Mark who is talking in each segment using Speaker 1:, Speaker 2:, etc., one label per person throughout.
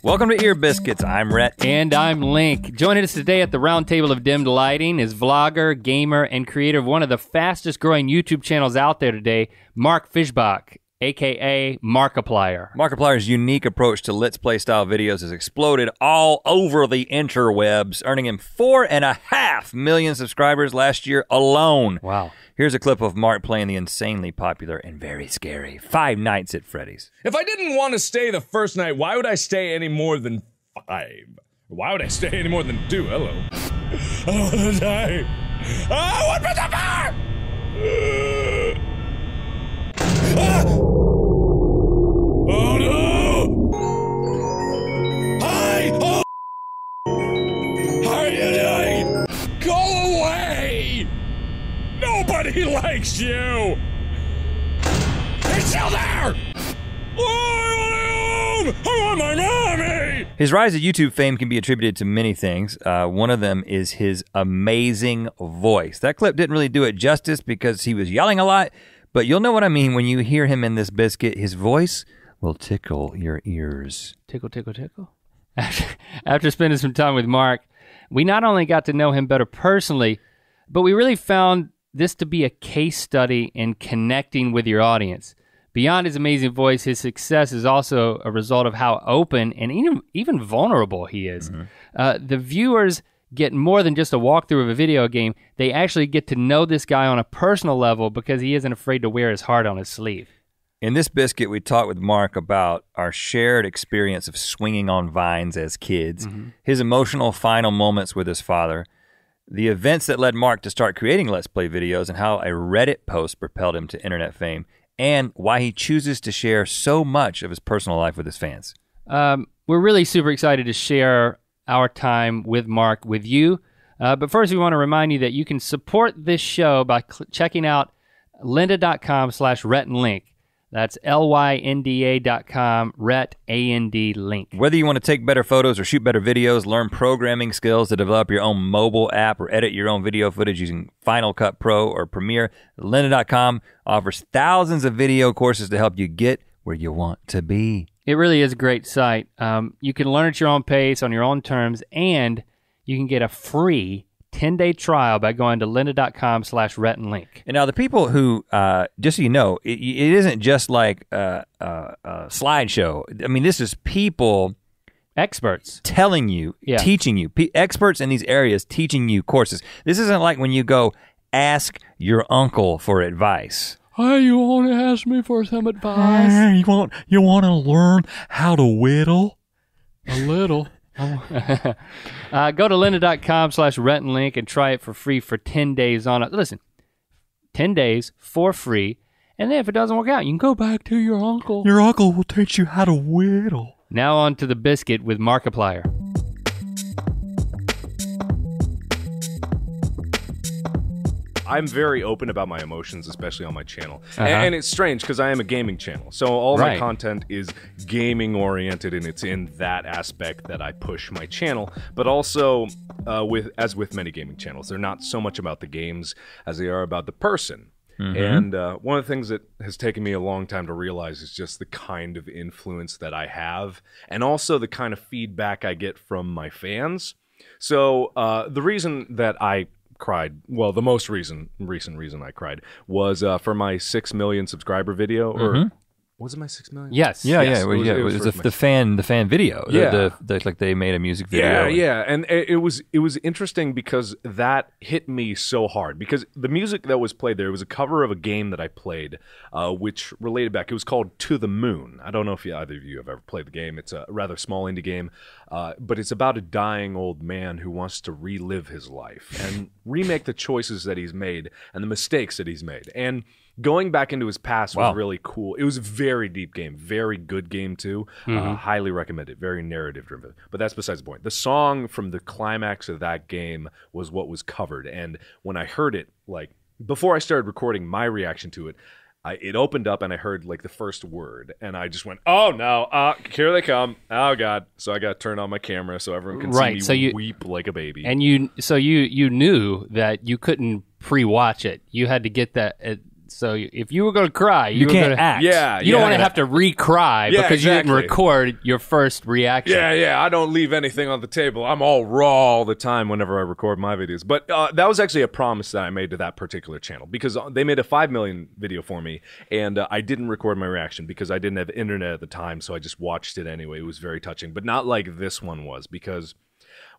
Speaker 1: Welcome to Ear Biscuits. I'm Rhett.
Speaker 2: And I'm Link. Joining us today at the round table of dimmed lighting is vlogger, gamer, and creator of one of the fastest growing YouTube channels out there today, Mark Fishbach, aka Markiplier.
Speaker 1: Markiplier's unique approach to Let's Play style videos has exploded all over the interwebs, earning him 4.5 million subscribers last year alone.
Speaker 2: Wow.
Speaker 1: Here's a clip of Mark playing the insanely popular and very scary Five Nights at Freddy's.
Speaker 3: If I didn't want to stay the first night, why would I stay any more than 5? Why would I stay any more than 2? Hello. I don't want to die. Ah, what was the bar? Oh no! Hi! Oh! How are you doing? Go away! Nobody likes you! He's still there! I want my mommy!
Speaker 1: His rise to YouTube fame can be attributed to many things. One of them is his amazing voice. That clip didn't really do it justice because he was yelling a lot, but you'll know what I mean when you hear him in this biscuit. His voice will tickle your ears.
Speaker 2: Tickle, tickle, tickle. After spending some time with Mark, we not only got to know him better personally, but we really found this to be a case study in connecting with your audience. Beyond his amazing voice, his success is also a result of how open and even vulnerable he is. Mm-hmm. The viewers get more than just a walkthrough of a video game. They actually get to know this guy on a personal level because he isn't afraid to wear his heart on his sleeve.
Speaker 1: In this biscuit, we talked with Mark about our shared experience of swinging on vines as kids, his emotional final moments with his father, the events that led Mark to start creating Let's Play videos, and how a Reddit post propelled him to internet fame, and why he chooses to share so much of his personal life with his fans.
Speaker 2: We're really super excited to share our time with Mark with you. But first, we want to remind you that you can support this show by checking out lynda.com/Rhett Link. That's lynda.com, Rhett, A-N-D, Link.
Speaker 1: Whether you want to take better photos or shoot better videos, learn programming skills to develop your own mobile app, or edit your own video footage using Final Cut Pro or Premiere, lynda.com offers thousands of video courses to help you get where you want to be.
Speaker 2: It really is a great site. You can learn at your own pace, on your own terms, and you can get a free 10-day trial by going to lynda.com/Rhett and Link.
Speaker 1: And now the people who, just so you know, it isn't just like a slideshow. I mean, this is people,
Speaker 2: experts,
Speaker 1: telling you, teaching you, experts in these areas teaching you courses. This isn't like when you go ask your uncle for advice.
Speaker 2: Hey, you want to ask me for some advice?
Speaker 1: Hey, you want to learn how to whittle?
Speaker 2: A little. Go to lynda.com/Rhett and Link and try it for free for 10 days on it. Listen, 10 days for free, and then if it doesn't work out, you can go back to your uncle.
Speaker 1: Your uncle will teach you how to whittle.
Speaker 2: Now on to the biscuit with Markiplier.
Speaker 3: I'm very open about my emotions, especially on my channel. And it's strange because I am a gaming channel. So all my content is gaming oriented, and it's in that aspect that I push my channel. But also, as with many gaming channels, they're not so much about the games as they are about the person. And one of the things that has taken me a long time to realize is just the kind of influence that I have, and also the kind of feedback I get from my fans. So the reason that I cried, well, the most recent reason I cried was for my 6 million subscriber video, or was it my 6 million?
Speaker 2: Yes.
Speaker 1: It was the fan video.
Speaker 3: Yeah.
Speaker 1: Like they made a music video.
Speaker 3: Yeah, and it was interesting because that hit me so hard, because the music that was played there was a cover of a game that I played, which related back. It was called To the Moon. I don't know if either of you have ever played the game. It's a rather small indie game, but it's about a dying old man who wants to relive his life and remake the choices that he's made and the mistakes that he's made. And going back into his past was really cool. It was a very deep game, very good game too. Highly recommend it, very narrative driven. But that's besides the point. The song from the climax of that game was what was covered. And when I heard it, like before I started recording my reaction to it, it opened up and I heard like the first word, and I just went, "Oh no, here they come! Oh God!" So I got to turn on my camera so everyone can see me weep like a baby.
Speaker 2: And you knew that you couldn't pre-watch it. You had to get that So if you were going to cry,
Speaker 1: you can't act.
Speaker 3: Yeah,
Speaker 2: you don't want to have to re-cry because you didn't record your first reaction.
Speaker 3: Yeah, I don't leave anything on the table. I'm all raw all the time whenever I record my videos. But that was actually a promise that I made to that particular channel because they made a 5 million video for me, and I didn't record my reaction because I didn't have internet at the time, so I just watched it anyway. It was very touching, but not like this one was, because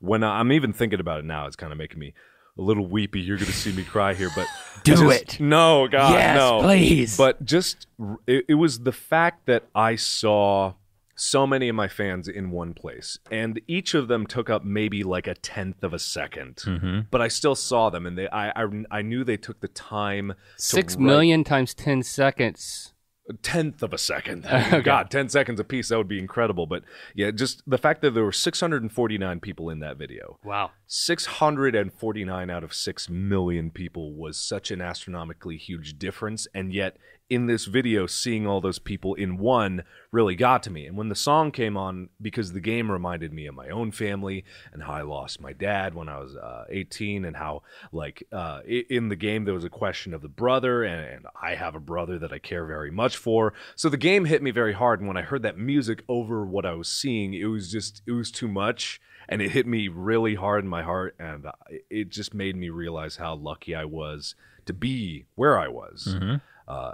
Speaker 3: when I'm even thinking about it now, it's kind of making me a little weepy. You're going to see me cry here, but
Speaker 2: do it.
Speaker 3: No, God,
Speaker 2: yes,
Speaker 3: no.
Speaker 2: Please.
Speaker 3: But just, it was the fact that I saw so many of my fans in one place, and each of them took up maybe like a 1/10 of a second, but I still saw them, and I knew they took the time.
Speaker 2: 6 million times 10 seconds.
Speaker 3: 1/10 of a second. Okay. God, 10 seconds a piece, that would be incredible. But yeah, just the fact that there were 649 people in that video.
Speaker 2: Wow.
Speaker 3: 649 out of 6 million people was such an astronomically huge difference. And yet in this video, seeing all those people in one really got to me. And when the song came on, because the game reminded me of my own family and how I lost my dad when I was 18, and how like in the game there was a question of the brother, and I have a brother that I care very much for. So the game hit me very hard, and when I heard that music over what I was seeing, it was too much, and it hit me really hard in my heart, and it just made me realize how lucky I was to be where I was.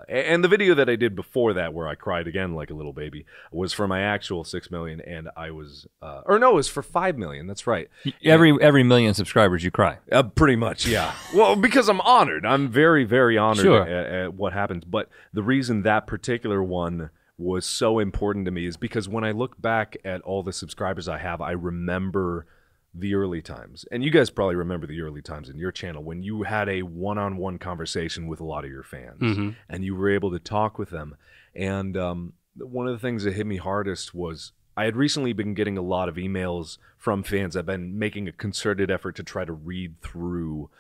Speaker 3: And the video that I did before that, where I cried again like a little baby, was for my actual 6 million, and I was, it was for 5 million. That's right.
Speaker 1: Every million subscribers, you cry.
Speaker 3: Pretty much, yeah. Well, because I'm honored. I'm very, very honored
Speaker 2: Sure.
Speaker 3: at what happens. But the reason that particular one was so important to me is because when I look back at all the subscribers I have, I remember the early times. And you guys probably remember the early times in your channel when you had a one-on-one conversation with a lot of your fans, and you were able to talk with them. And one of the things that hit me hardest was I had recently been getting a lot of emails from fans. I've been making a concerted effort to try to read through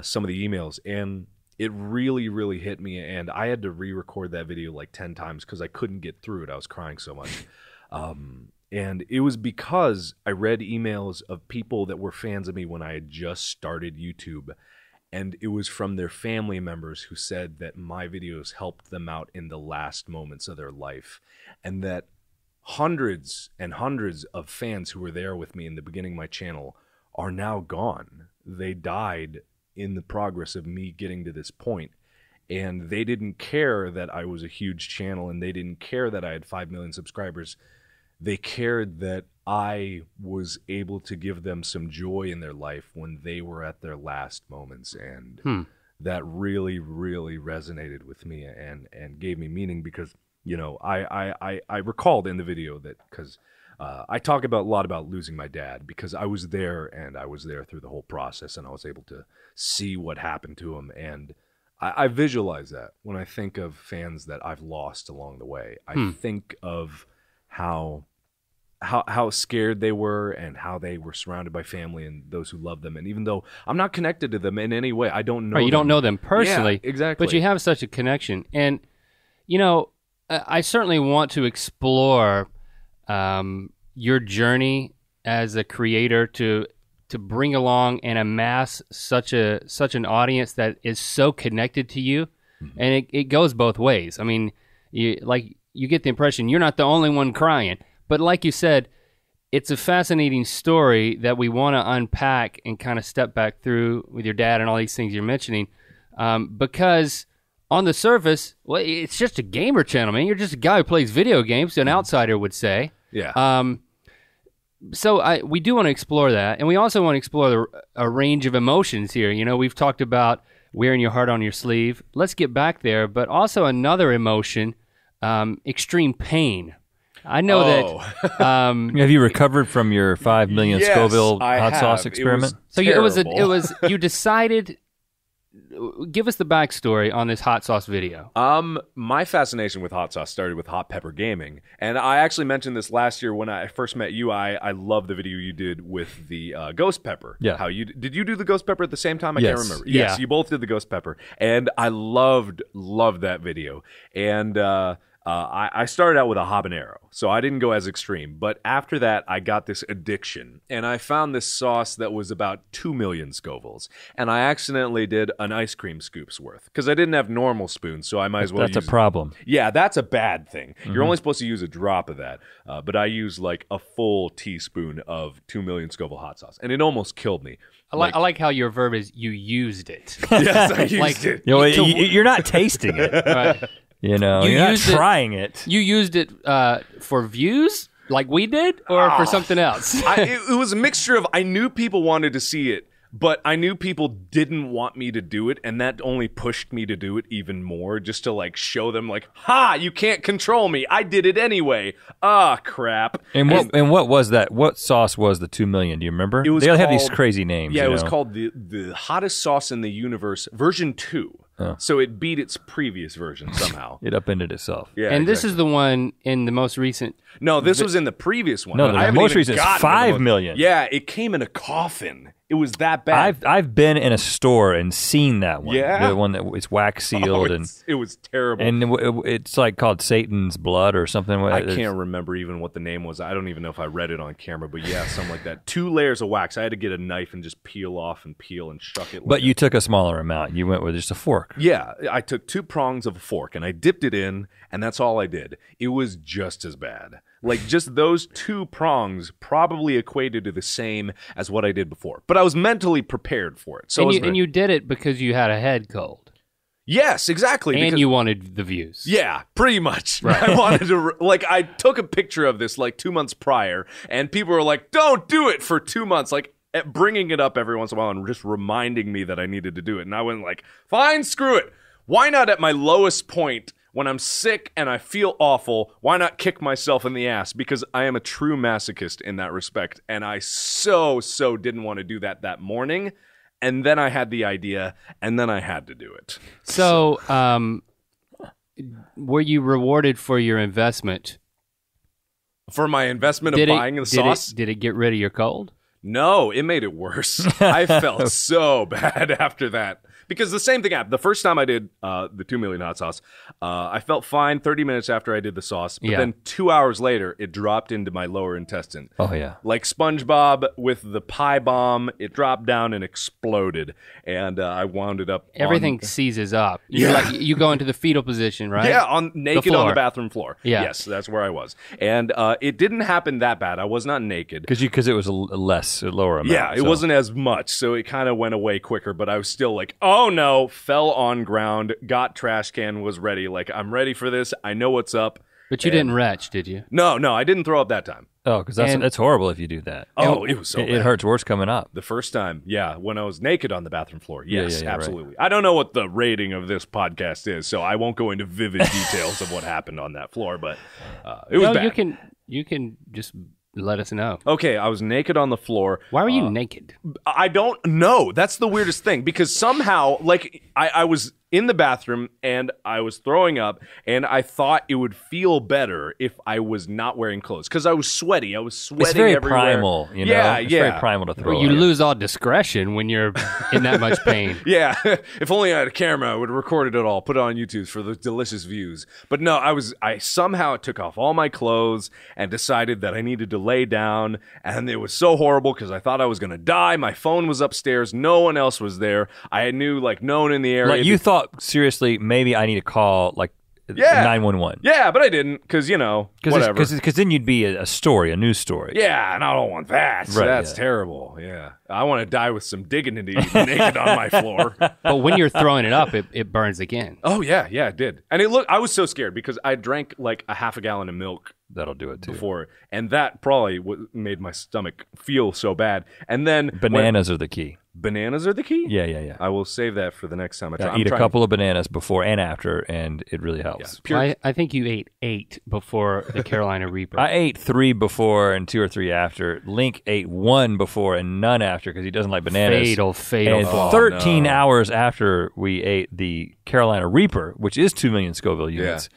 Speaker 3: some of the emails, and it really, really hit me. And I had to re-record that video like 10 times because I couldn't get through it. I was crying so much. And it was because I read emails of people that were fans of me when I had just started YouTube. And it was from their family members who said that my videos helped them out in the last moments of their life. And that hundreds and hundreds of fans who were there with me in the beginning of my channel are now gone. They died in the progress of me getting to this point. And they didn't care that I was a huge channel, and they didn't care that I had 5 million subscribers. They cared that I was able to give them some joy in their life when they were at their last moments. And that really, really resonated with me and gave me meaning, because, you know, I recalled in the video that, because I talk a lot about losing my dad, because I was there, and I was there through the whole process, and I was able to see what happened to him. And I visualize that when I think of fans that I've lost along the way. I think of how scared they were, and how they were surrounded by family and those who love them. And even though I'm not connected to them in any way, I don't know them.
Speaker 2: You don't know them personally.
Speaker 3: Yeah, exactly.
Speaker 2: But you have such a connection. And, you know, I certainly want to explore your journey as a creator to bring along and amass such an audience that is so connected to you. And it goes both ways. I mean, you get the impression you're not the only one crying. But like you said, it's a fascinating story that we want to unpack and kind of step back through with your dad and all these things you're mentioning. Because on the surface, well, it's just a gamer channel, man. You're just a guy who plays video games, an outsider would say.
Speaker 3: Yeah.
Speaker 2: So we do want to explore that. And we also want to explore a range of emotions here. You know, we've talked about wearing your heart on your sleeve. Let's get back there. But also another emotion, extreme pain. I know that.
Speaker 1: Have you recovered from your 5 million
Speaker 3: Yes,
Speaker 1: Scoville
Speaker 3: I
Speaker 1: hot
Speaker 3: have.
Speaker 1: sauce experiment?
Speaker 3: It was
Speaker 2: you decided. Give us the backstory on this hot sauce video.
Speaker 3: My fascination with hot sauce started with Hot Pepper Gaming, and I actually mentioned this last year when I first met you. I love the video you did with the ghost pepper.
Speaker 1: Yeah.
Speaker 3: How did you do the ghost pepper at the same time? I
Speaker 1: Yes.
Speaker 3: can't remember.
Speaker 2: Yeah.
Speaker 3: Yes, you both did the ghost pepper, and I loved that video. And I started out with a habanero, so I didn't go as extreme. But after that, I got this addiction, and I found this sauce that was about 2 million Scovilles, and I accidentally did an ice cream scoop's worth because I didn't have normal spoons, so I might as well
Speaker 1: That's a problem.
Speaker 3: Yeah, that's a bad thing. You're only supposed to use a drop of that, but I used like a full teaspoon of 2 million Scoville hot sauce, and it almost killed me.
Speaker 2: I like how your verb is you used it.
Speaker 3: Yes, I used it.
Speaker 1: You're not tasting it.
Speaker 2: Right.
Speaker 1: You're not trying it.
Speaker 2: You used it for views, like we did, or for something else?
Speaker 3: It was a mixture of, I knew people wanted to see it, but I knew people didn't want me to do it, and that only pushed me to do it even more, just to like show them like, ha, you can't control me. I did it anyway. Ah, crap.
Speaker 1: And what was that? What sauce was the 2 million? Do you remember? They all have these crazy names.
Speaker 3: Yeah, it was called the hottest sauce in the universe, version 2. So it beat its previous version somehow.
Speaker 1: It upended itself.
Speaker 3: Yeah,
Speaker 2: and this is the one in the most recent.
Speaker 3: No, this was in the previous one.
Speaker 1: No, the most recent is 5 million.
Speaker 3: Yeah, it came in a coffin. It was that bad.
Speaker 1: I've been in a store and seen that one.
Speaker 3: Yeah?
Speaker 1: The one that it's wax sealed.
Speaker 3: It was terrible.
Speaker 1: And it's like called Satan's Blood or something.
Speaker 3: I can't remember even what the name was. I don't even know if I read it on camera, but yeah, something like that. 2 layers of wax. I had to get a knife and just peel off and peel and shuck it.
Speaker 1: But you took a smaller amount. You went with just a fork.
Speaker 3: Yeah, I took 2 prongs of a fork and I dipped it in, and that's all I did. It was just as bad. Like, just those 2 prongs probably equated to the same as what I did before. But I was mentally prepared for it. So
Speaker 2: and you did it because you had a head cold.
Speaker 3: Yes, exactly.
Speaker 2: And you wanted the views.
Speaker 3: Yeah, pretty much.
Speaker 2: Right.
Speaker 3: I wanted to, like, I took a picture of this like 2 months prior, and people were like, don't do it for 2 months. Like, bringing it up every once in a while and just reminding me that I needed to do it. And I went like, fine, screw it. Why not at my lowest point, when I'm sick and I feel awful, why not kick myself in the ass? Because I am a true masochist in that respect. And I so didn't want to do that morning. And then I had the idea, and then I had to do it.
Speaker 2: So, were you rewarded for your investment?
Speaker 3: For my investment of buying the sauce?
Speaker 2: Did it get rid of your cold?
Speaker 3: No, it made it worse. I felt so bad after that. Because the same thing happened. The first time I did the 2 million hot sauce, I felt fine 30 minutes after I did the sauce. But then 2 hours later, it dropped into my lower intestine.
Speaker 1: Oh, yeah.
Speaker 3: Like SpongeBob with the pie bomb, it dropped down and exploded. And I wound it up.
Speaker 2: Everything seizes up. You go into the fetal position, right?
Speaker 3: Yeah, naked on the bathroom floor.
Speaker 2: Yeah.
Speaker 3: Yes, that's where I was. And it didn't happen that bad. I was not naked.
Speaker 1: Because it was a lower amount.
Speaker 3: Yeah, it wasn't as much. So it kind of went away quicker. But I was still like, oh no, fell on ground, got trash can, was ready. Like, I'm ready for this. I know what's up.
Speaker 2: But you didn't retch, did you?
Speaker 3: No, I didn't throw up that time.
Speaker 1: Oh, because that's horrible if you do that.
Speaker 3: Oh, it was so bad.
Speaker 1: It hurts worse coming up.
Speaker 3: The first time, yeah, when I was naked on the bathroom floor. Yes,
Speaker 1: Yeah,
Speaker 3: absolutely. Right. I don't know what the rating of this podcast is, so I won't go into vivid details of what happened on that floor, but it was bad.
Speaker 2: You can just let us know.
Speaker 3: Okay, I was naked on the floor.
Speaker 2: Why were you naked?
Speaker 3: I don't know. That's the weirdest thing, because somehow, like, I was in the bathroom and I was throwing up, and I thought it would feel better if I was not wearing clothes, because I was sweaty. I was sweating
Speaker 1: It's very
Speaker 3: everywhere.
Speaker 1: primal, you know?
Speaker 3: Yeah,
Speaker 1: it's very primal to throw up.
Speaker 2: You lose all discretion when you're in that much pain.
Speaker 3: Yeah, if only I had a camera, I would have recorded it all, put it on YouTube for the delicious views. But no, I somehow took off all my clothes and decided that I needed to lay down, and it was so horrible because I thought I was going to die. My phone was upstairs. No one else was there. I knew, like, no one in the area.
Speaker 1: Like, you thought, seriously, maybe I need to call, like, 911.
Speaker 3: Yeah, but I didn't, because, whatever.
Speaker 1: Because then you'd be a news story.
Speaker 3: Yeah, and I don't want that. So that's terrible. Yeah. I want to die with some dignity naked on my floor.
Speaker 2: But when you're throwing it up, it burns again.
Speaker 3: Oh, yeah, it did. And I was so scared because I drank like a half a gallon of milk.
Speaker 1: That'll do it too.
Speaker 3: Before, and that probably made my stomach feel so bad. And then
Speaker 1: bananas are the key.
Speaker 3: Bananas are the key?
Speaker 1: Yeah.
Speaker 3: I will save that for the next time I try.
Speaker 1: Eat a couple of bananas before and after, and it really helps.
Speaker 2: Yeah. I think you ate 8 before the Carolina Reaper.
Speaker 1: I ate 3 before and 2 or 3 after. Link ate 1 before and none after because he doesn't like bananas.
Speaker 2: Fatal.
Speaker 1: And 13 hours after we ate the Carolina Reaper, which is 2 million Scoville units,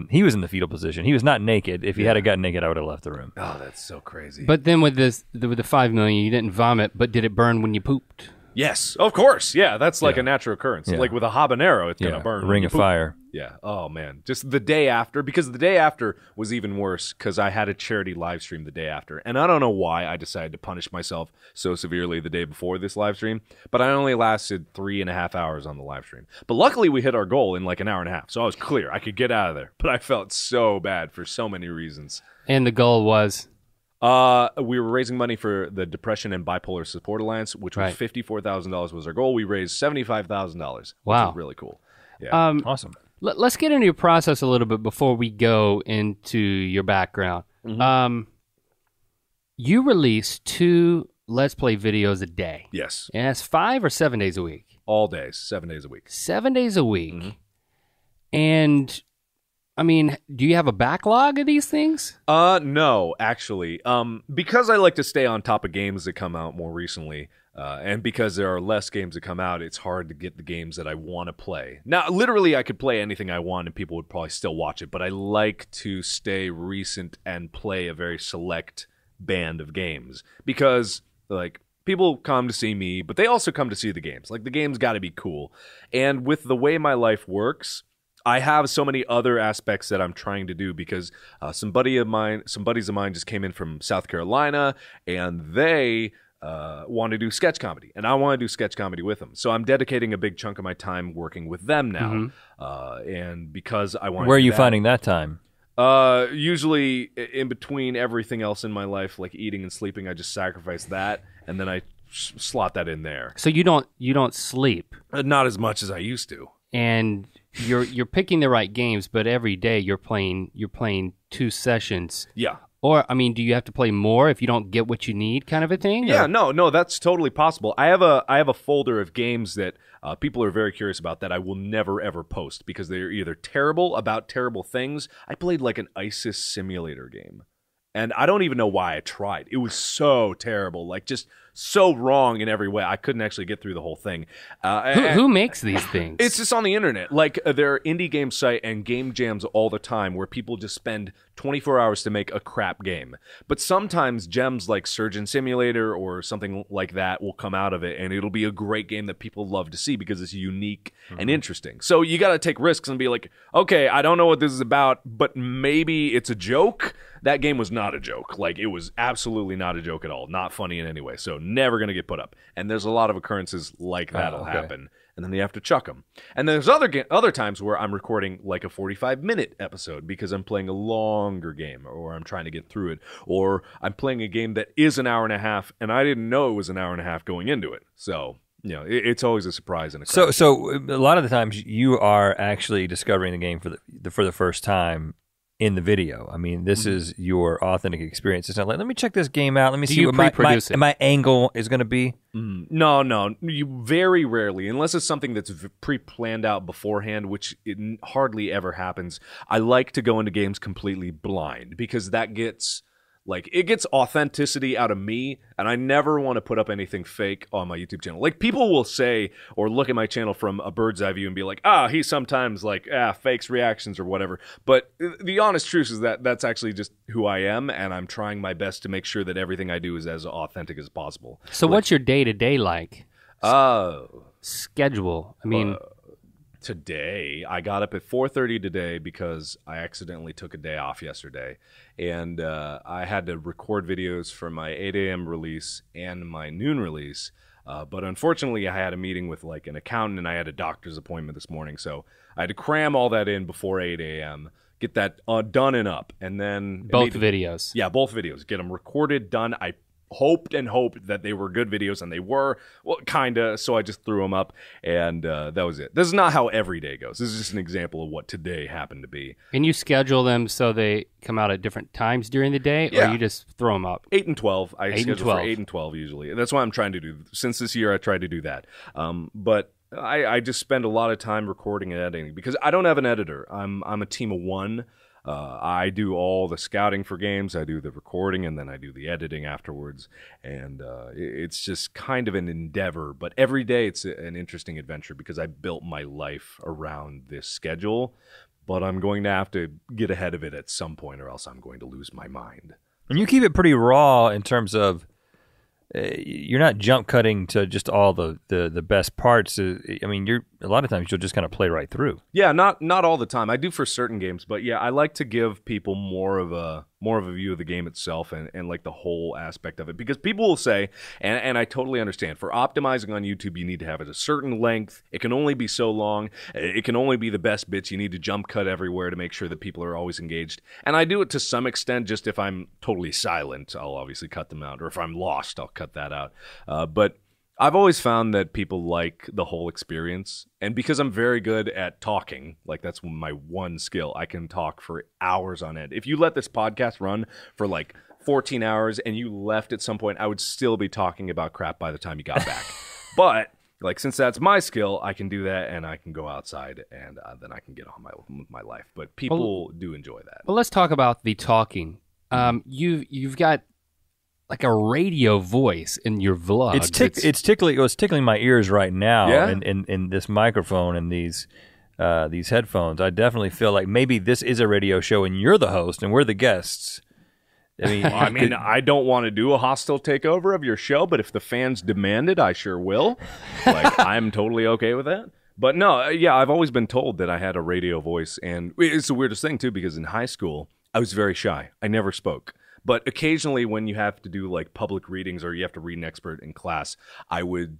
Speaker 1: he was in the fetal position. He was not naked. If he had gotten naked, I would have left the room.
Speaker 3: Oh, that's so crazy.
Speaker 2: But then with the 5 million, you didn't vomit, but did it burn when you pooped?
Speaker 3: Yes, of course. Yeah, that's like a natural occurrence.
Speaker 1: Yeah.
Speaker 3: Like with a habanero, it's going to burn.
Speaker 1: Ring of fire.
Speaker 3: Yeah. Oh, man. Just the day after, because the day after was even worse because I had a charity live stream the day after. And I don't know why I decided to punish myself so severely the day before this live stream, but I only lasted 3.5 hours on the live stream. But luckily we hit our goal in like an hour and a half. So I was clear. I could get out of there. But I felt so bad for so many reasons.
Speaker 2: And the goal was?
Speaker 3: We were raising money for the Depression and Bipolar Support Alliance, which was $54,000 was our goal. We raised $75,000.
Speaker 2: Wow.
Speaker 3: Which was really cool. Yeah.
Speaker 1: Awesome.
Speaker 2: Let's get into your process a little bit before we go into your background.
Speaker 3: Mm-hmm.
Speaker 2: You release 2 Let's Play videos a day.
Speaker 3: Yes.
Speaker 2: And that's 5 or 7 days a week?
Speaker 3: All days, 7 days a week.
Speaker 2: 7 days a week.
Speaker 3: Mm-hmm.
Speaker 2: And, I mean, do you have a backlog of these things?
Speaker 3: No, actually. Because I like to stay on top of games that come out more recently, and because there are less games that come out, it's hard to get the games that I want to play. Now, literally, I could play anything I want and people would probably still watch it, but I like to stay recent and play a very select band of games because, like, people come to see me, but they also come to see the games. Like, the games got to be cool. And with the way my life works, I have so many other aspects that I'm trying to do because some buddies of mine just came in from South Carolina, and they want to do sketch comedy, and I want to do sketch comedy with them. So I'm dedicating a big chunk of my time working with them now, and because I want.
Speaker 1: Where are you finding that time?
Speaker 3: Usually in between everything else in my life, like eating and sleeping, I just sacrifice that, and then I slot that in there.
Speaker 2: So you don't sleep.
Speaker 3: Not as much as I used to.
Speaker 2: And you're picking the right games, but every day you're playing 2 sessions.
Speaker 3: Yeah.
Speaker 2: Or, I mean, do you have to play more if you don't get what you need, kind of a thing?
Speaker 3: Yeah,
Speaker 2: or?
Speaker 3: no, that's totally possible. I have a folder of games that people are very curious about that I will never ever post because they're either terrible about terrible things. I played like an ISIS simulator game, and I don't even know why I tried. It was so terrible, like just so wrong in every way. I couldn't actually get through the whole thing.
Speaker 2: Who makes these things?
Speaker 3: It's just on the internet. Like, there are indie game site and game jams all the time where people just spend 24 hours to make a crap game. But sometimes gems like Surgeon Simulator or something like that will come out of it, and it'll be a great game that people love to see because it's unique and interesting. So you got to take risks and be like, okay, I don't know what this is about, but maybe it's a joke. That game was not a joke. Like, it was absolutely not a joke at all. Not funny in any way. So never going to get put up. And there's a lot of occurrences like that'll happen. And then you have to chuck them. And there's other times where I'm recording like a 45-minute episode because I'm playing a longer game, or I'm trying to get through it, or I'm playing a game that is an hour and a half, and I didn't know it was an hour and a half going into it. So, you know, it's always a surprise and a crowd.
Speaker 1: So a lot of the times you are actually discovering the game for the first time in the video. I mean, this is your authentic experience. It's not like, let me check this game out. Let me see what my angle is going to be.
Speaker 3: No. You very rarely, unless it's something that's pre-planned out beforehand, which it hardly ever happens. I like to go into games completely blind because that gets... like, it gets authenticity out of me, and I never want to put up anything fake on my YouTube channel. Like, people will say or look at my channel from a bird's eye view and be like, he sometimes, like, fakes reactions or whatever. But the honest truth is that that's actually just who I am, and I'm trying my best to make sure that everything I do is as authentic as possible.
Speaker 2: So what's your day-to-day like? Schedule. I mean...
Speaker 3: today, I got up at 4:30 today because I accidentally took a day off yesterday, and I had to record videos for my 8 a.m. release and my noon release, but unfortunately I had a meeting with like an accountant and I had a doctor's appointment this morning, so I had to cram all that in before 8 a.m., get that done and up, and then...
Speaker 2: both videos.
Speaker 3: Yeah, both videos. Get them recorded, done. I hoped that they were good videos, and they were, well, kinda, so I just threw them up, and that was it. This is not how every day goes. This is just an example of what today happened to be.
Speaker 2: Can you schedule them so they come out at different times during the day, or you just throw them up?
Speaker 3: 8 and 12. I
Speaker 2: 8
Speaker 3: schedule
Speaker 2: and 12.
Speaker 3: for 8 and 12 usually. That's what I'm trying to do. Since this year, I tried to do that. But I just spend a lot of time recording and editing, because I don't have an editor. I'm a team of one. I do all the scouting for games, I do the recording, and then I do the editing afterwards, and it's just kind of an endeavor, but every day it's an interesting adventure because I built my life around this schedule, but I'm going to have to get ahead of it at some point or else I'm going to lose my mind.
Speaker 1: And you keep it pretty raw in terms of you're not jump cutting to just all the best parts. I mean, a lot of times you'll just kind of play right through.
Speaker 3: Yeah, not all the time. I do for certain games, but yeah, I like to give people more of a view of the game itself and like the whole aspect of it, because people will say, and I totally understand, for optimizing on YouTube, you need to have it a certain length. It can only be so long. It can only be the best bits. You need to jump cut everywhere to make sure that people are always engaged. And I do it to some extent. Just if I'm totally silent, I'll obviously cut them out, or if I'm lost, I'll cut that out. But I've always found that people like the whole experience, and because I'm very good at talking, like that's my one skill, I can talk for hours on end. If you let this podcast run for like 14 hours and you left at some point, I would still be talking about crap by the time you got back. But like, since that's my skill, I can do that, and I can go outside, and then I can get on with my life. But people do enjoy that.
Speaker 2: Well, let's talk about the talking. You've got like a radio voice in your vlog.
Speaker 1: It's tickling my ears right now.
Speaker 3: Yeah?
Speaker 1: in this microphone and these headphones. I definitely feel like maybe this is a radio show and you're the host and we're the guests. I mean,
Speaker 3: I don't want to do a hostile takeover of your show, but if the fans demand it, I sure will. Like, I'm totally okay with that. But no, yeah, I've always been told that I had a radio voice, and it's the weirdest thing too, because in high school I was very shy. I never spoke. But occasionally when you have to do like public readings or you have to read an expert in class, I would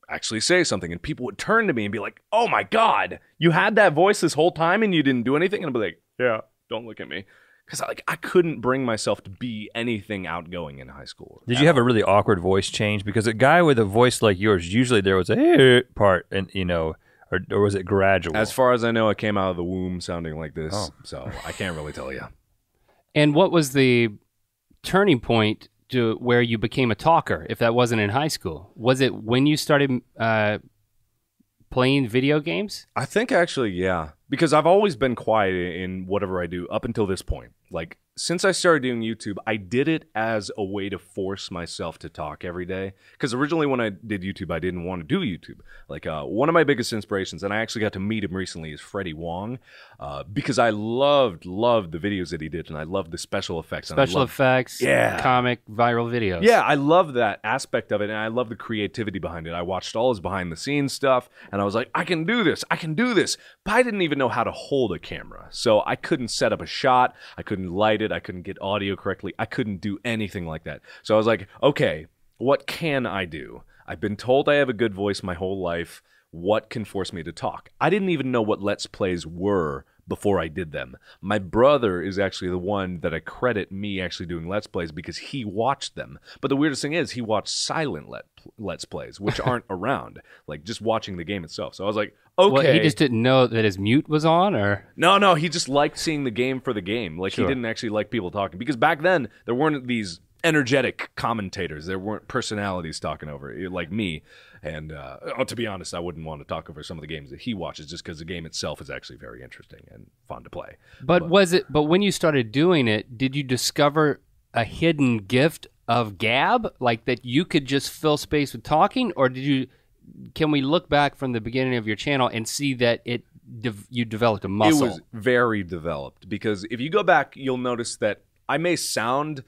Speaker 3: actually say something and people would turn to me and be like, "Oh my God, you had that voice this whole time and you didn't do anything?" And I'd be like, "Yeah, don't look at me." Because I couldn't bring myself to be anything outgoing in high school.
Speaker 1: Did you have a really awkward voice change? Because a guy with a voice like yours, usually there was a part, and or was it gradual?
Speaker 3: As far as I know, it came out of the womb sounding like this, so I can't really tell you.
Speaker 2: And what was the turning point to where you became a talker, if that wasn't in high school? Was it when you started playing video games?
Speaker 3: I think actually, yeah. Because I've always been quiet in whatever I do up until this point. Like, since I started doing YouTube, I did it as a way to force myself to talk every day. Because originally when I did YouTube, I didn't want to do YouTube. Like, one of my biggest inspirations, and I actually got to meet him recently, is Freddie Wong. Because I loved the videos that he did, and I loved the special effects.
Speaker 2: Special effects,
Speaker 3: yeah,
Speaker 2: comic, viral videos.
Speaker 3: Yeah, I love that aspect of it, and I love the creativity behind it. I watched all his behind-the-scenes stuff, and I was like, I can do this. But I didn't even know how to hold a camera. So I couldn't set up a shot. I couldn't light it. I couldn't get audio correctly. I couldn't do anything like that. So I was like, okay, what can I do? I've been told I have a good voice my whole life. What can force me to talk? I didn't even know what Let's Plays were before I did them. My brother is actually the one that I credit me actually doing Let's Plays because he watched them. But the weirdest thing is he watched silent Let's Plays, which aren't around, like just watching the game itself. So I was like, okay.
Speaker 2: Well, he just didn't know that his mute was on, or?
Speaker 3: No, he just liked seeing the game for the game. Like, sure. He didn't actually like people talking. Because back then, there weren't these energetic commentators. There weren't personalities talking over it, like me. And to be honest, I wouldn't want to talk over some of the games that he watches just because the game itself is actually very interesting and fun to play.
Speaker 2: But when you started doing it, did you discover a hidden gift of gab, like that you could just fill space with talking, or can we look back from the beginning of your channel and see that you developed a muscle?
Speaker 3: It was very developed, because if you go back, you'll notice that I may sound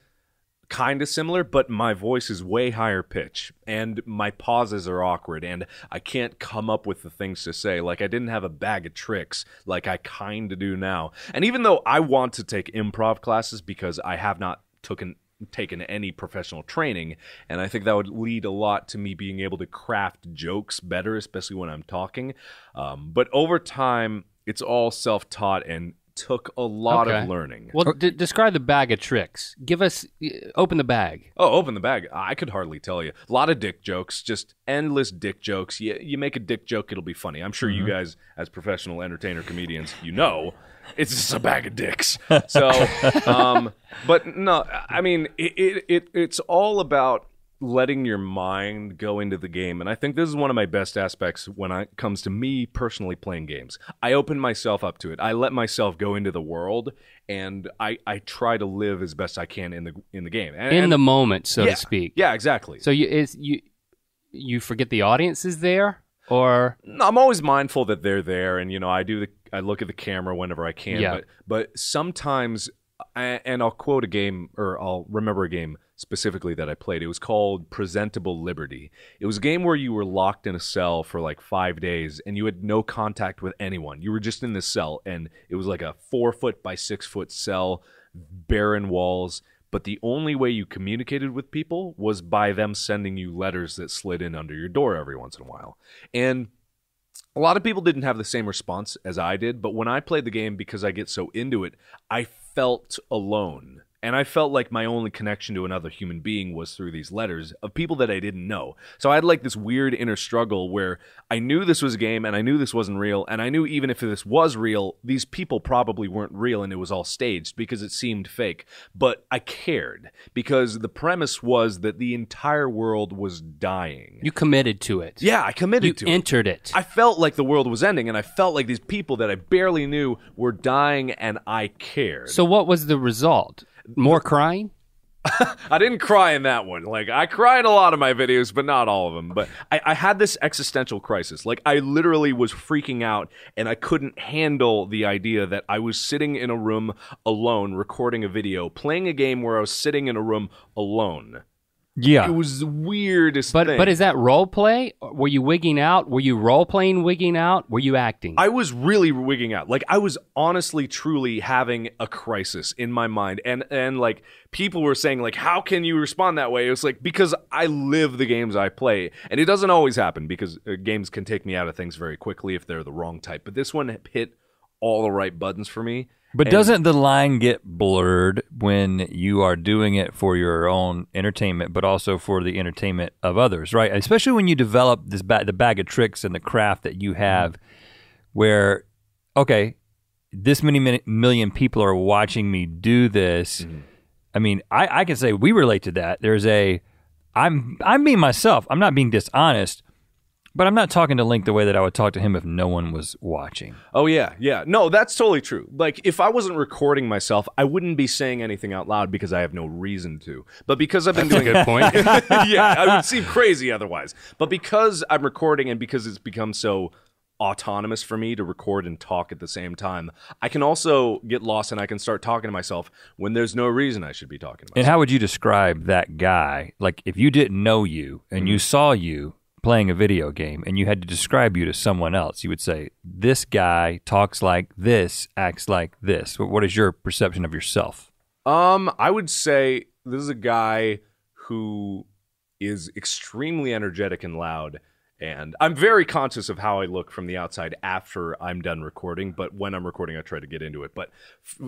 Speaker 3: kind of similar, but my voice is way higher pitch and my pauses are awkward and I can't come up with the things to say. Like, I didn't have a bag of tricks like I kind of do now. And even though I want to take improv classes because I have not taken any professional training, and I think that would lead a lot to me being able to craft jokes better, especially when I'm talking. But over time, it's all self-taught and took a lot of learning.
Speaker 2: Well, describe the bag of tricks. Open the bag.
Speaker 3: Oh, open the bag. I could hardly tell you. A lot of dick jokes, just endless dick jokes. You make a dick joke, it'll be funny. I'm sure you guys, as professional entertainer comedians, it's just a bag of dicks. So, but no, I mean, it's all about letting your mind go into the game. And I think this is one of my best aspects when it comes to me personally playing games. I open myself up to it. I let myself go into the world, and I try to live as best I can in the game.
Speaker 2: In the moment, so to speak.
Speaker 3: Yeah, exactly.
Speaker 2: So you forget the audience is there? Or
Speaker 3: I'm always mindful that they're there, and I look at the camera whenever I can.
Speaker 2: Yeah.
Speaker 3: But sometimes, and I'll quote a game, or I'll remember a game. specifically that I played. It was called Presentable Liberty. It was a game where you were locked in a cell for like 5 days and you had no contact with anyone. You were just in this cell, and it was like a 4-foot by 6-foot cell, barren walls. But the only way you communicated with people was by them sending you letters that slid in under your door every once in a while. And a lot of people didn't have the same response as I did, but when I played the game, because I get so into it, I felt alone. And I felt like my only connection to another human being was through these letters of people that I didn't know. So I had like this weird inner struggle where I knew this was a game and I knew this wasn't real. And I knew even if this was real, these people probably weren't real and it was all staged because it seemed fake. But I cared because the premise was that the entire world was dying.
Speaker 2: You committed to it.
Speaker 3: Yeah, I committed to it.
Speaker 2: You entered it.
Speaker 3: I felt like the world was ending, and I felt like these people that I barely knew were dying, and I cared.
Speaker 2: So what was the result? More crying?
Speaker 3: I didn't cry in that one. Like, I cry in a lot of my videos, but not all of them. But I had this existential crisis. Like, I literally was freaking out, and I couldn't handle the idea that I was sitting in a room alone, recording a video, playing a game where I was sitting in a room alone.
Speaker 1: Yeah.
Speaker 3: It was the weirdest thing.
Speaker 2: But is that role play? Were you wigging out? Were you role playing wigging out? Were you acting?
Speaker 3: I was really wigging out. Like, I was honestly, truly having a crisis in my mind. And like, people were saying, like, how can you respond that way? It was like, because I live the games I play. And it doesn't always happen because games can take me out of things very quickly if they're the wrong type. But this one hit all the right buttons for me.
Speaker 1: But doesn't the line get blurred when you are doing it for your own entertainment, but also for the entertainment of others, right? Especially when you develop this the bag of tricks and the craft that you have, where, okay, this many million people are watching me do this. Mm-hmm. I mean, I can say we relate to that. There's I'm being myself. I'm not being dishonest. But I'm not talking to Link the way that I would talk to him if no one was watching.
Speaker 3: Oh, yeah. No, that's totally true. Like, if I wasn't recording myself, I wouldn't be saying anything out loud because I have no reason to. But because I've been doing
Speaker 2: a good point.
Speaker 3: Yeah, I would seem crazy otherwise. But because I'm recording and because it's become so autonomous for me to record and talk at the same time, I can also get lost and I can start talking to myself when there's no reason I should be talking to myself.
Speaker 1: And how would you describe that guy? Like, if you didn't know you and you saw you playing a video game and you had to describe you to someone else, you would say, this guy talks like this, acts like this. What is your perception of yourself?
Speaker 3: I would say this is a guy who is extremely energetic and loud, and I'm very conscious of how I look from the outside after I'm done recording, but when I'm recording, I try to get into it. But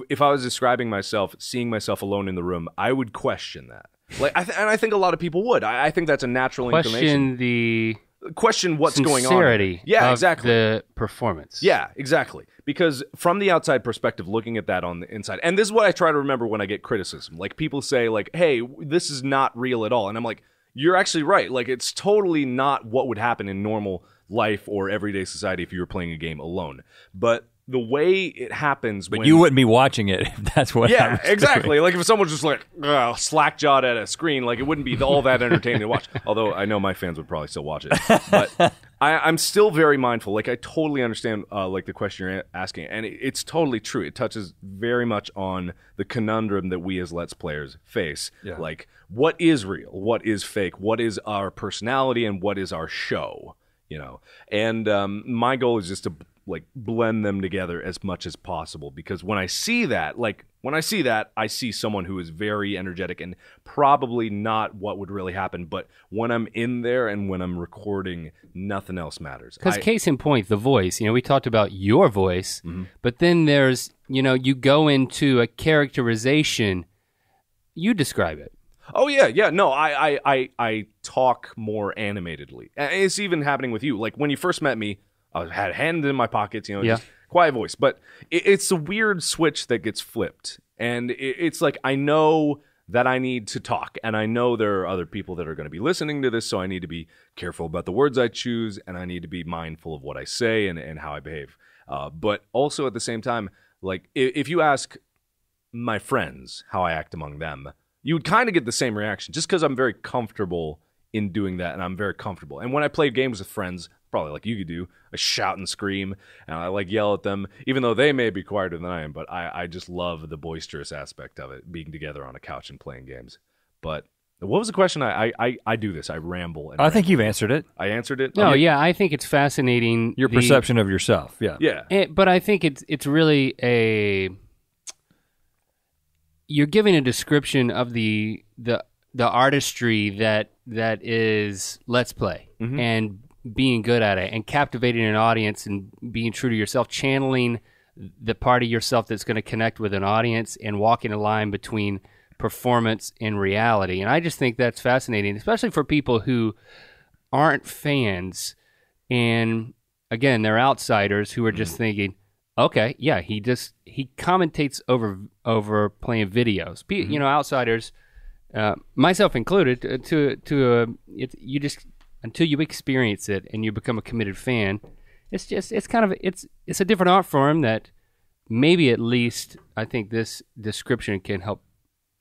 Speaker 3: if I was describing myself, seeing myself alone in the room, I would question that. Like, and I think a lot of people would. I think that's a natural inclination. Question what's going on.
Speaker 2: Sincerity.
Speaker 3: Yeah, exactly.
Speaker 2: The performance.
Speaker 3: Yeah, exactly. Because from the outside perspective, looking at that on the inside, and this is what I try to remember when I get criticism. Like, people say, like, hey, this is not real at all. And I'm like, you're actually right. Like, it's totally not what would happen in normal life or everyday society if you were playing a game alone. But the way it happens,
Speaker 1: but you wouldn't be watching it if that's what.
Speaker 3: Yeah, exactly. Like, if someone's just like slack-jawed at a screen, like, it wouldn't be all that entertaining to watch. Although I know my fans would probably still watch it, but I'm still very mindful. Like, I totally understand like the question you're asking, and it's totally true. It touches very much on the conundrum that we as Let's Players face. Yeah. Like, what is real? What is fake? What is our personality? And what is our show? You know, and my goal is just to like blend them together as much as possible, because when I see that, I see someone who is very energetic and probably not what would really happen. But when I'm in there and when I'm recording, nothing else matters.
Speaker 2: Because case in point, the voice, we talked about your voice, but then there's, you go into a characterization, you describe it.
Speaker 3: Oh, yeah. No, I talk more animatedly. And it's even happening with you. Like, when you first met me, I had hands in my pockets, just quiet voice. But it's a weird switch that gets flipped. And it's like, I know that I need to talk. And I know there are other people that are going to be listening to this, so I need to be careful about the words I choose. And I need to be mindful of what I say and how I behave. But also at the same time, like, if you ask my friends how I act among them, you would kind of get the same reaction, just because I'm very comfortable in doing that, and I'm very comfortable. And when I play games with friends, probably like you could do, I shout and scream, and I like yell at them, even though they may be quieter than I am, but I just love the boisterous aspect of it, being together on a couch and playing games. But What was the question? I do this. I ramble. And
Speaker 1: I think you've answered it.
Speaker 3: I answered it.
Speaker 2: No, yeah, I think it's fascinating.
Speaker 1: Your perception of yourself. Yeah.
Speaker 3: Yeah.
Speaker 2: But I think it's really you're giving a description of the artistry that is Let's Play and being good at it and captivating an audience and being true to yourself, channeling the part of yourself that's going to connect with an audience and walking a line between performance and reality. And I just think that's fascinating, especially for people who aren't fans and, again, they're outsiders who are just thinking, okay, yeah, he commentates over playing videos. You know, outsiders, myself included, you just until you experience it and you become a committed fan, it's a different art form that maybe at least I think this description can help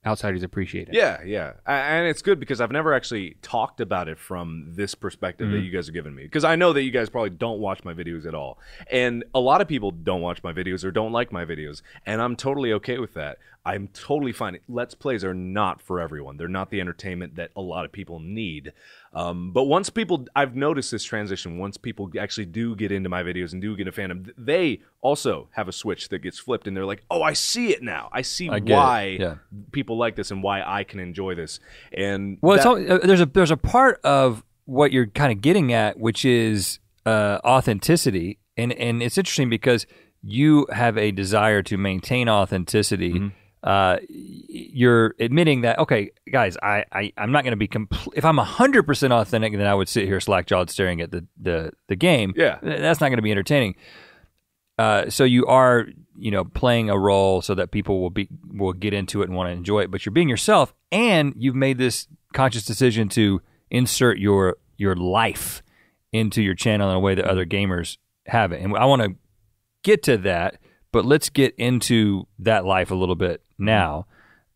Speaker 2: outsiders appreciate it.
Speaker 3: Yeah. And it's good because I've never actually talked about it from this perspective that you guys are giving me. Because I know that you guys probably don't watch my videos at all. And a lot of people don't watch my videos or don't like my videos. And I'm totally okay with that. I'm totally fine. Let's Plays are not for everyone. They're not the entertainment that a lot of people need. But once I've noticed this transition, once people actually do get into my videos and do get a fandom, they also have a switch that gets flipped and they're like, oh, I see it now. I see why people like this and why I can enjoy this. And
Speaker 1: there's a part of what you're kind of getting at, which is authenticity. And it's interesting because you have a desire to maintain authenticity. You're admitting that, okay, guys, I'm not going to be if I'm 100% authentic, then I would sit here slack-jawed staring at the game.
Speaker 3: Yeah,
Speaker 1: that's not going to be entertaining. So you are, playing a role so that people will get into it and want to enjoy it. But you're being yourself, and you've made this conscious decision to insert your life into your channel in a way that other gamers haven't. And I want to get to that, but let's get into that life a little bit now.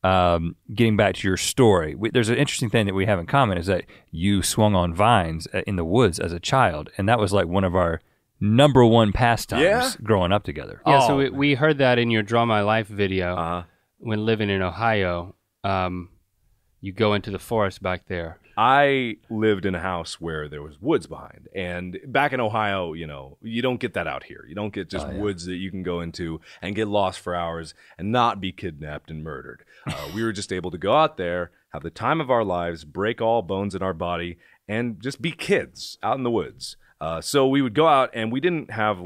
Speaker 1: Getting back to your story, there's an interesting thing that we have in common is that you swung on vines in the woods as a child, and that was like one of our number one pastimes growing up together.
Speaker 2: Yeah, so we heard that in your Draw My Life video when living in Ohio. You go into the forest back there.
Speaker 3: I lived in a house where there was woods behind. And back in Ohio, you don't get that out here. You don't get just woods that you can go into and get lost for hours and not be kidnapped and murdered. We were just able to go out there, have the time of our lives, break all bones in our body, and just be kids out in the woods. So we would go out, and we didn't have,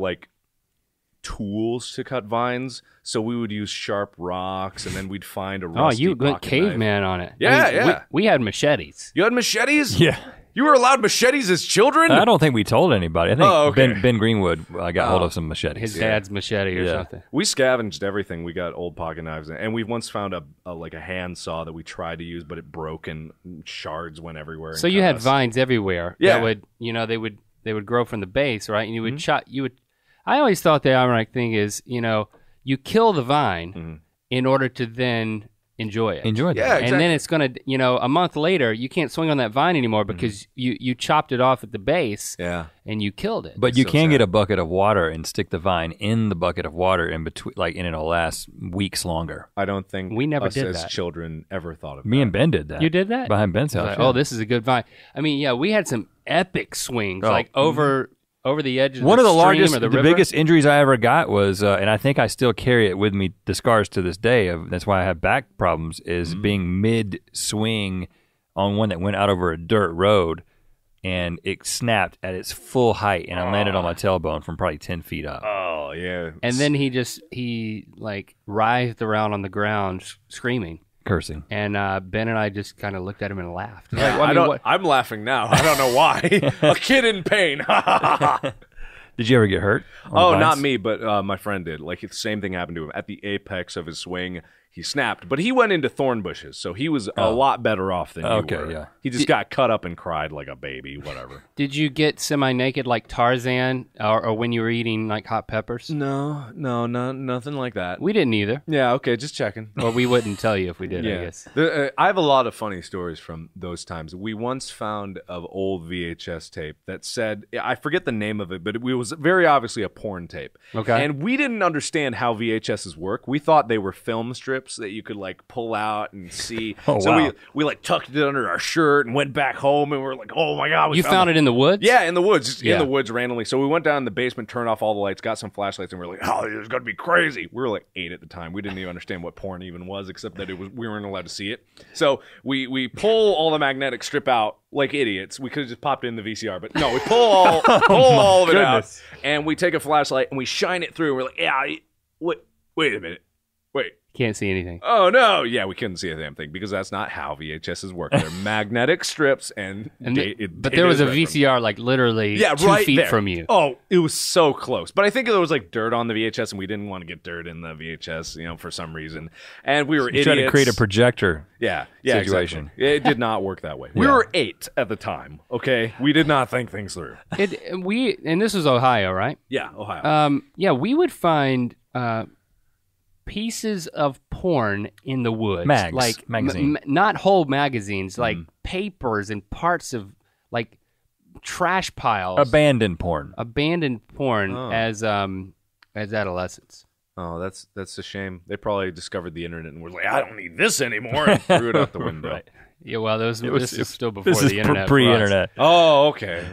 Speaker 3: tools to cut vines, so we would use sharp rocks, and then we'd find a rusty
Speaker 2: you went caveman
Speaker 3: knife.
Speaker 2: On it.
Speaker 3: Yeah.
Speaker 2: We had machetes.
Speaker 3: You had machetes?
Speaker 1: Yeah.
Speaker 3: You were allowed machetes as children?
Speaker 1: I don't think we told anybody. I think Ben Greenwood got hold of some machetes.
Speaker 2: His dad's machete or something.
Speaker 3: We scavenged everything. We got old pocket knives, and we once found a hand saw that we tried to use, but it broke and shards went everywhere.
Speaker 2: So you had vines everywhere.
Speaker 3: Yeah.
Speaker 2: That would they would grow from the base, right? And you would chop. I always thought the ironic thing is, you kill the vine in order to then enjoy it.
Speaker 1: Enjoy that.
Speaker 3: Yeah, exactly.
Speaker 2: And then it's going to, a month later, you can't swing on that vine anymore because you chopped it off at the base and you killed it.
Speaker 1: But you can get a bucket of water and stick the vine in the bucket of water in between, and it'll last weeks longer.
Speaker 3: I don't think
Speaker 2: we never
Speaker 3: us
Speaker 2: did
Speaker 3: as
Speaker 2: that.
Speaker 3: children ever thought of
Speaker 1: Me
Speaker 3: that.
Speaker 1: and Ben did that.
Speaker 2: You did that?
Speaker 1: Behind Ben's house.
Speaker 2: Oh, this is a good vine. I mean, we had some epic swings, over the edge of
Speaker 1: one
Speaker 2: the
Speaker 1: of the
Speaker 2: stream
Speaker 1: largest,
Speaker 2: or the
Speaker 1: the
Speaker 2: river.
Speaker 1: biggest injuries I ever got was, and I think I still carry it with me, the scars to this day. That's why I have back problems. Is being mid swing on one that went out over a dirt road, and it snapped at its full height, and I landed on my tailbone from probably 10 feet up.
Speaker 3: Oh yeah.
Speaker 2: And then he writhed around on the ground screaming.
Speaker 1: Cursing.
Speaker 2: And Ben and I just kind of looked at him and laughed.
Speaker 3: I'm laughing now. I don't know why. A kid in pain.
Speaker 1: Did you ever get hurt?
Speaker 3: Oh, not me, but my friend did. The same thing happened to him. At the apex of his swing, he snapped. But he went into thorn bushes, so he was a lot better off than you were.
Speaker 1: Yeah.
Speaker 3: He just got cut up and cried like a baby, whatever.
Speaker 2: Did you get semi-naked like Tarzan or when you were eating hot peppers?
Speaker 3: No, nothing like that.
Speaker 2: We didn't either.
Speaker 3: Yeah, okay, just checking.
Speaker 2: Or we wouldn't tell you if we did, I guess.
Speaker 3: I have a lot of funny stories from those times. We once found an old VHS tape that said, I forget the name of it, but it was very obviously a porn tape.
Speaker 2: Okay.
Speaker 3: And we didn't understand how VHSs work. We thought they were film strips strips that you could like pull out and see.
Speaker 1: Oh,
Speaker 3: so
Speaker 1: wow.
Speaker 3: we like tucked it under our shirt and went back home and we're like, oh my God.
Speaker 2: You found it in the woods?
Speaker 3: Yeah, in the woods. Just
Speaker 2: Yeah.
Speaker 3: in the woods randomly. So we went down in the basement, turned off all the lights, got some flashlights, and we're like, oh, this is going to be crazy. We were like 8 at the time. We didn't even understand what porn even was, except that we weren't allowed to see it. So we pull all the magnetic strip out like idiots. We could have just popped it in the VCR, but no, we pull all of it out, and we take a flashlight and we shine it through. And we're like, yeah, wait a minute. Wait.
Speaker 2: Can't see anything.
Speaker 3: Oh, no. Yeah, we couldn't see a damn thing because that's not how VHSs work. They're magnetic strips,
Speaker 2: but there was a VCR like literally 2 feet
Speaker 3: there.
Speaker 2: from you.
Speaker 3: Oh, it was so close. But I think there was like dirt on the VHS, and we didn't want to get dirt in the VHS, for some reason. And we were idiots.
Speaker 1: Trying to create a projector.
Speaker 3: Yeah,
Speaker 1: situation.
Speaker 3: Exactly. It did not work that way. We were 8 at the time. Okay, we did not think things through.
Speaker 2: And this was Ohio, right?
Speaker 3: Yeah, Ohio.
Speaker 2: We would find pieces of porn in the woods,
Speaker 1: magazine.
Speaker 2: Not whole magazines, like papers and parts of like trash piles,
Speaker 1: Abandoned porn
Speaker 2: as adolescents.
Speaker 3: Oh, that's a shame. They probably discovered the internet and were like, I don't need this anymore, and threw it out the window.
Speaker 2: Right. Yeah, well, this is still before
Speaker 1: this is
Speaker 2: the internet.
Speaker 1: Pre-internet.
Speaker 3: Oh, okay.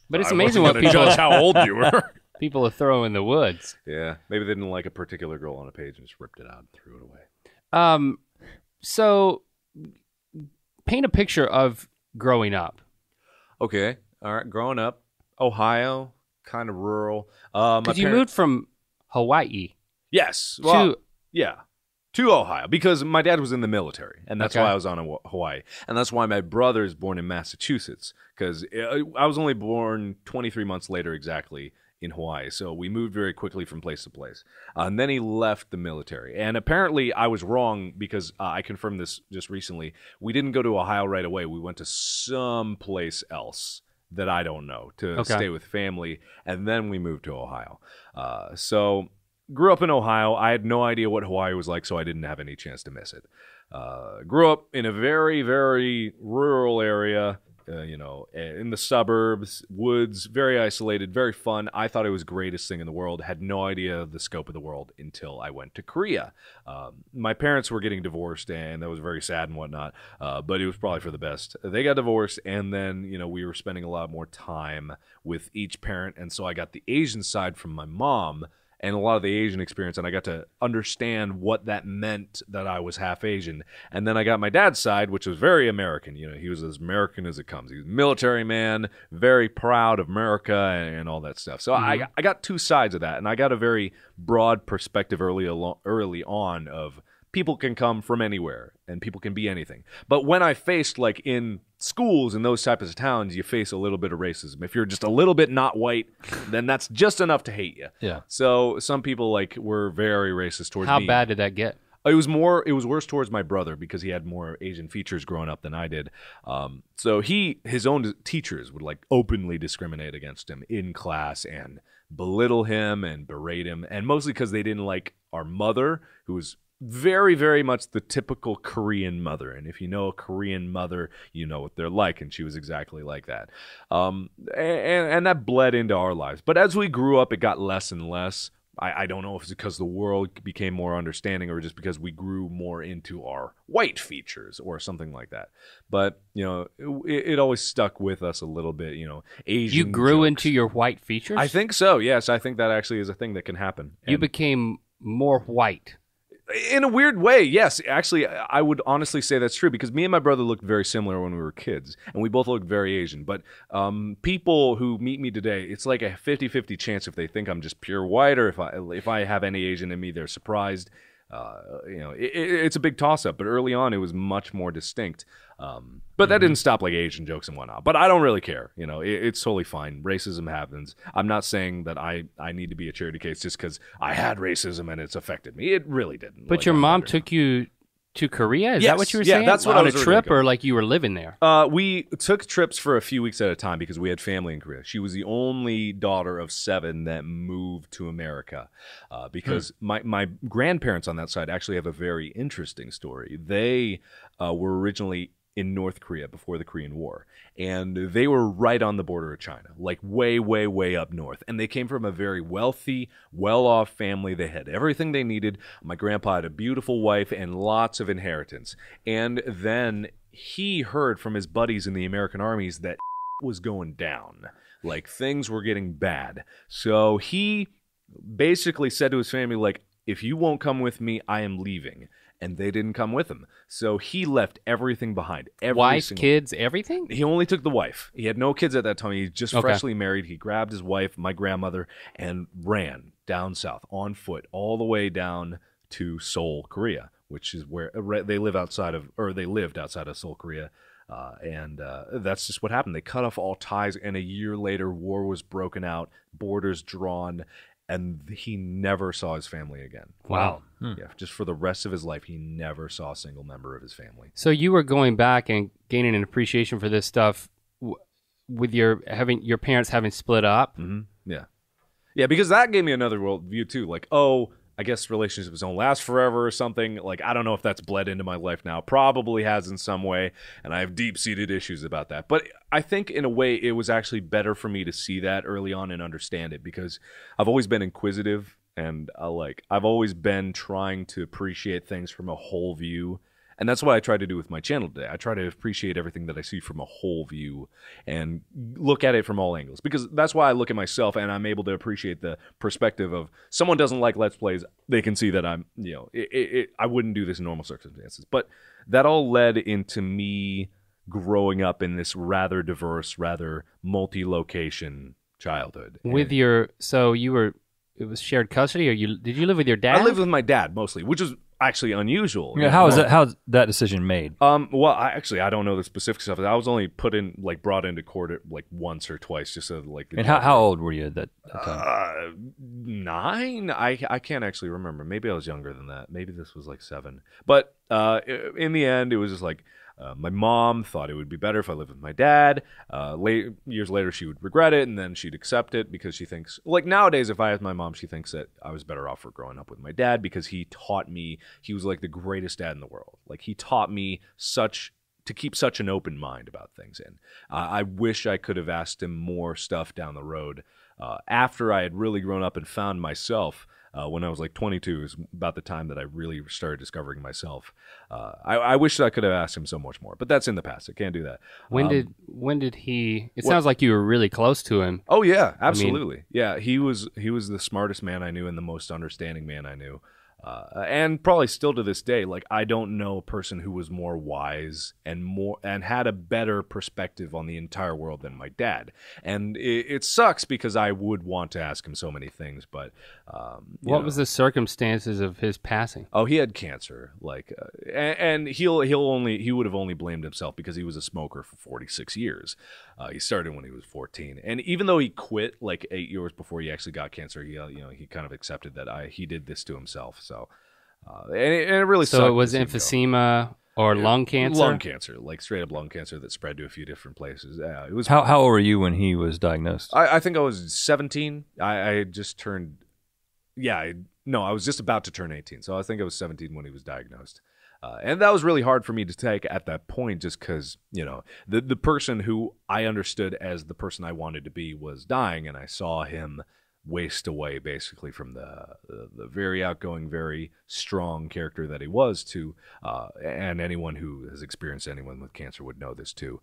Speaker 2: But it's amazing what people
Speaker 3: judge how old you were.
Speaker 2: People are throwing in the woods.
Speaker 3: Yeah, maybe they didn't like a particular girl on a page and just ripped it out and threw it away.
Speaker 2: So paint a picture of growing up.
Speaker 3: Okay, all right. Growing up, Ohio, kind of rural.
Speaker 2: Because you moved from Hawaii.
Speaker 3: Yes. Well, to Ohio because my dad was in the military, and that's why I was on Hawaii, and that's why my brother is born in Massachusetts because I was only born 23 months later exactly in Hawaii. So we moved very quickly from place to place. And then he left the military. And apparently I was wrong because I confirmed this just recently. We didn't go to Ohio right away. We went to some place else that I don't know to stay with family. And then we moved to Ohio. So grew up in Ohio. I had no idea what Hawaii was like, so I didn't have any chance to miss it. Grew up in a very, very rural area. In the suburbs, woods, very isolated, very fun. I thought it was the greatest thing in the world. Had no idea of the scope of the world until I went to Korea. My parents were getting divorced, and that was very sad and whatnot, but it was probably for the best. They got divorced, and then, we were spending a lot more time with each parent, and so I got the Asian side from my mom, and a lot of the Asian experience, and I got to understand what that meant that I was half Asian. And then I got my dad's side, which was very American. He was as American as it comes. He was a military man, very proud of America and all that stuff. So I got 2 sides of that, and I got a very broad perspective early on of people can come from anywhere, and people can be anything. But when I faced, like, in schools in those types of towns, you face a little bit of racism. If you're just a little bit not white, then that's just enough to hate you.
Speaker 1: Yeah.
Speaker 3: So some people, were very racist towards me.
Speaker 2: How bad did that get?
Speaker 3: It was worse towards my brother because he had more Asian features growing up than I did. So his own teachers would, openly discriminate against him in class and belittle him and berate him, and mostly because they didn't like our mother, who was very, very much the typical Korean mother. And if you know a Korean mother, you know what they're like. And she was exactly like that. And that bled into our lives. But as we grew up, it got less and less. I don't know if it's because the world became more understanding or just because we grew more into our white features or something like that. But, it always stuck with us a little bit, Asian
Speaker 2: You grew
Speaker 3: jokes.
Speaker 2: into your white features?
Speaker 3: I think so, yes. I think that actually is a thing that can happen.
Speaker 2: You became more white.
Speaker 3: In a weird way, yes. Actually, I would honestly say that's true because me and my brother looked very similar when we were kids, and we both looked very Asian. But people who meet me today, it's like a 50-50 chance if they think I'm just pure white or if I have any Asian in me, they're surprised. It's a big toss-up, but early on it was much more distinct. But that didn't stop Asian jokes and whatnot. But I don't really care. It's totally fine. Racism happens. I'm not saying that I need to be a charity case just because I had racism and it's affected me. It really didn't.
Speaker 2: But your mom took you to Korea? Is
Speaker 3: Yes.
Speaker 2: that what you were
Speaker 3: Yeah,
Speaker 2: saying?
Speaker 3: that's what
Speaker 2: on
Speaker 3: I was
Speaker 2: a
Speaker 3: originally
Speaker 2: trip or you were living there?
Speaker 3: We took trips for a few weeks at a time because we had family in Korea. She was the only daughter of 7 that moved to America because my grandparents on that side actually have a very interesting story. They were originally in North Korea before the Korean War. And they were right on the border of China, like way, way, way up north. And they came from a very wealthy, well-off family. They had everything they needed. My grandpa had a beautiful wife and lots of inheritance. And then he heard from his buddies in the American armies that was going down. Like, things were getting bad. So he basically said to his family, like, if you won't come with me, I am leaving. And they didn't come with him. So he left everything behind.
Speaker 2: Wife, kids, everything?
Speaker 3: He only took the wife. He had no kids at that time. He just freshly married. He grabbed his wife, my grandmother, and ran down south on foot all the way down to Seoul, Korea, which is where they lived outside of Seoul, Korea. And that's just what happened. They cut off all ties, and a year later, war was broken out, borders drawn, and he never saw his family again.
Speaker 2: Wow.
Speaker 3: Yeah, just for the rest of his life, he never saw a single member of his family.
Speaker 2: So you were going back and gaining an appreciation for this stuff with your parents having split up?
Speaker 3: Mm-hmm. Yeah, because that gave me another worldview too. Like, oh, I guess relationships don't last forever or something. Like, I don't know if that's bled into my life now. Probably has in some way, and I have deep-seated issues about that. But I think in a way it was actually better for me to see that early on and understand it, because I've always been inquisitive, and I've always been trying to appreciate things from a whole view. And that's what I try to do with my channel today. I try to appreciate everything that I see from a whole view and look at it from all angles. Because that's why I look at myself and I'm able to appreciate the perspective of someone doesn't like Let's Plays. They can see that I'm, I wouldn't do this in normal circumstances. But that all led into me growing up in this rather diverse, rather multi-location childhood. It was shared custody, or did you live with your dad? I lived with my dad mostly, which is actually unusual.
Speaker 1: Yeah, how's that decision made?
Speaker 3: Well, I don't know the specifics of it. I was only brought into court once or twice, just so
Speaker 1: And how old were you at that time?
Speaker 3: 9. I can't actually remember. Maybe I was younger than that. Maybe this was 7. But in the end, it was just my mom thought it would be better if I lived with my dad. Years later, she would regret it, and then she'd accept it because she thinks, nowadays, if I ask my mom, she thinks that I was better off for growing up with my dad because he taught me, he was the greatest dad in the world. He taught me to keep such an open mind about things. And I wish I could have asked him more stuff down the road after I had really grown up and found myself. When I was 22 is about the time that I really started discovering myself. I wish that I could have asked him so much more, but that's in the past. I can't do that.
Speaker 2: When did he? It sounds like you were really close to him.
Speaker 3: Oh yeah, absolutely. Yeah, he was the smartest man I knew and the most understanding man I knew. And probably still to this day, I don't know a person who was more wise and had a better perspective on the entire world than my dad. And it sucks because I would want to ask him so many things, but
Speaker 2: what was the circumstances of his passing?
Speaker 3: Oh, he had cancer, and he would have only blamed himself because he was a smoker for 46 years. He started when he was 14, and even though he quit 8 years before he actually got cancer, he kind of accepted that he did this to himself. So, and it really sucked.
Speaker 2: So it was emphysema or lung cancer?
Speaker 3: Lung cancer, straight up lung cancer that spread to a few different places. It was.
Speaker 1: How old were you when he was diagnosed?
Speaker 3: I think I was 17. I had just turned. I was just about to turn 18. So I think I was 17 when he was diagnosed. And that was really hard for me to take at that point just because, the person who I understood as the person I wanted to be was dying, and I saw him waste away basically from the very outgoing, very strong character that he was to, and anyone who has experienced anyone with cancer would know this too,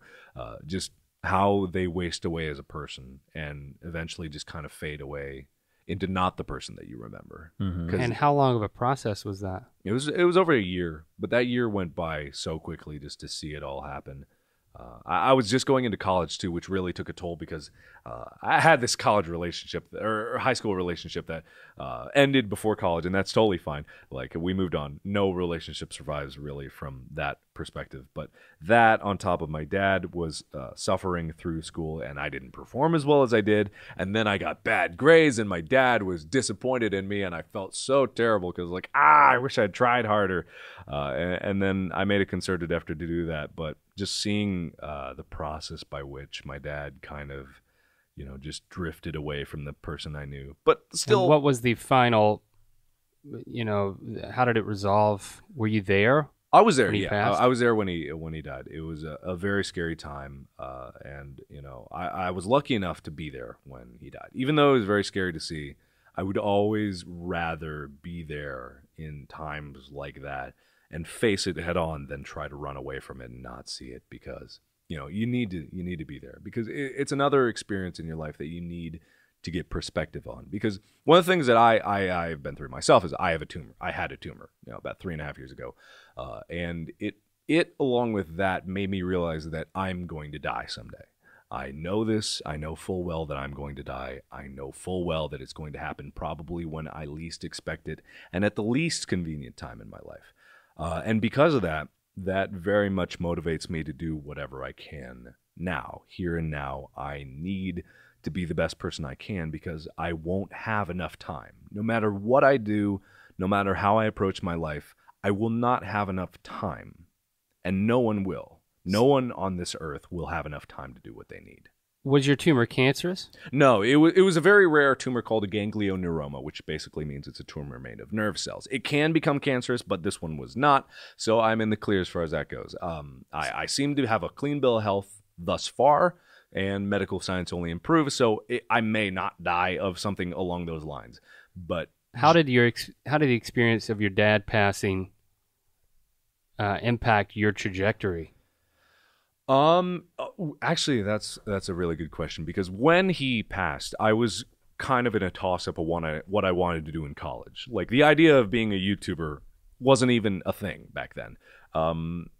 Speaker 3: just how they waste away as a person and eventually just kind of fade away into not the person that you remember.
Speaker 2: Mm-hmm. And how long of a process was that?
Speaker 3: It was over a year, but that year went by so quickly just to see it all happen. I was just going into college too, which really took a toll because I had this college relationship or high school relationship that ended before college, and that's totally fine. We moved on. No relationship survives really from that perspective. But that on top of my dad was suffering through school, and I didn't perform as well as I did. And then I got bad grades, and my dad was disappointed in me, and I felt so terrible because I wish I'd tried harder. And then I made a concerted effort to do that, but just seeing the process by which my dad kind of, just drifted away from the person I knew. But still...
Speaker 2: And what was the final, how did it resolve? Were you there?
Speaker 3: I was there.
Speaker 2: when he
Speaker 3: Yeah,
Speaker 2: passed?
Speaker 3: I was there when he died. It was a very scary time, and I was lucky enough to be there when he died. Even though it was very scary to see, I would always rather be there in times like that and face it head on than try to run away from it and not see it, because you need to be there, because it's another experience in your life that you need to get perspective on. Because one of the things that I've been through myself is I have a tumor. I had a tumor, about 3.5 years ago, and it along with that made me realize that I'm going to die someday. I know this. I know full well that I'm going to die. I know full well that it's going to happen probably when I least expect it and at the least convenient time in my life. And because of that, that very much motivates me to do whatever I can now, here and now. I need to be the best person I can, because I won't have enough time. No matter what I do, no matter how I approach my life, I will not have enough time. And no one will. No one on this earth will have enough time to do what they need.
Speaker 2: Was your tumor cancerous?
Speaker 3: No, it was a very rare tumor called a ganglioneuroma, which basically means it's a tumor made of nerve cells. It can become cancerous, but this one was not, so I'm in the clear as far as that goes. I seem to have a clean bill of health thus far, and medical science only improves, so I may not die of something along those lines. But
Speaker 2: how did the experience of your dad passing impact your trajectory?
Speaker 3: Actually, that's a really good question, because when he passed, I was kind of in a toss-up of what I wanted to do in college. Like, the idea of being a YouTuber wasn't even a thing back then.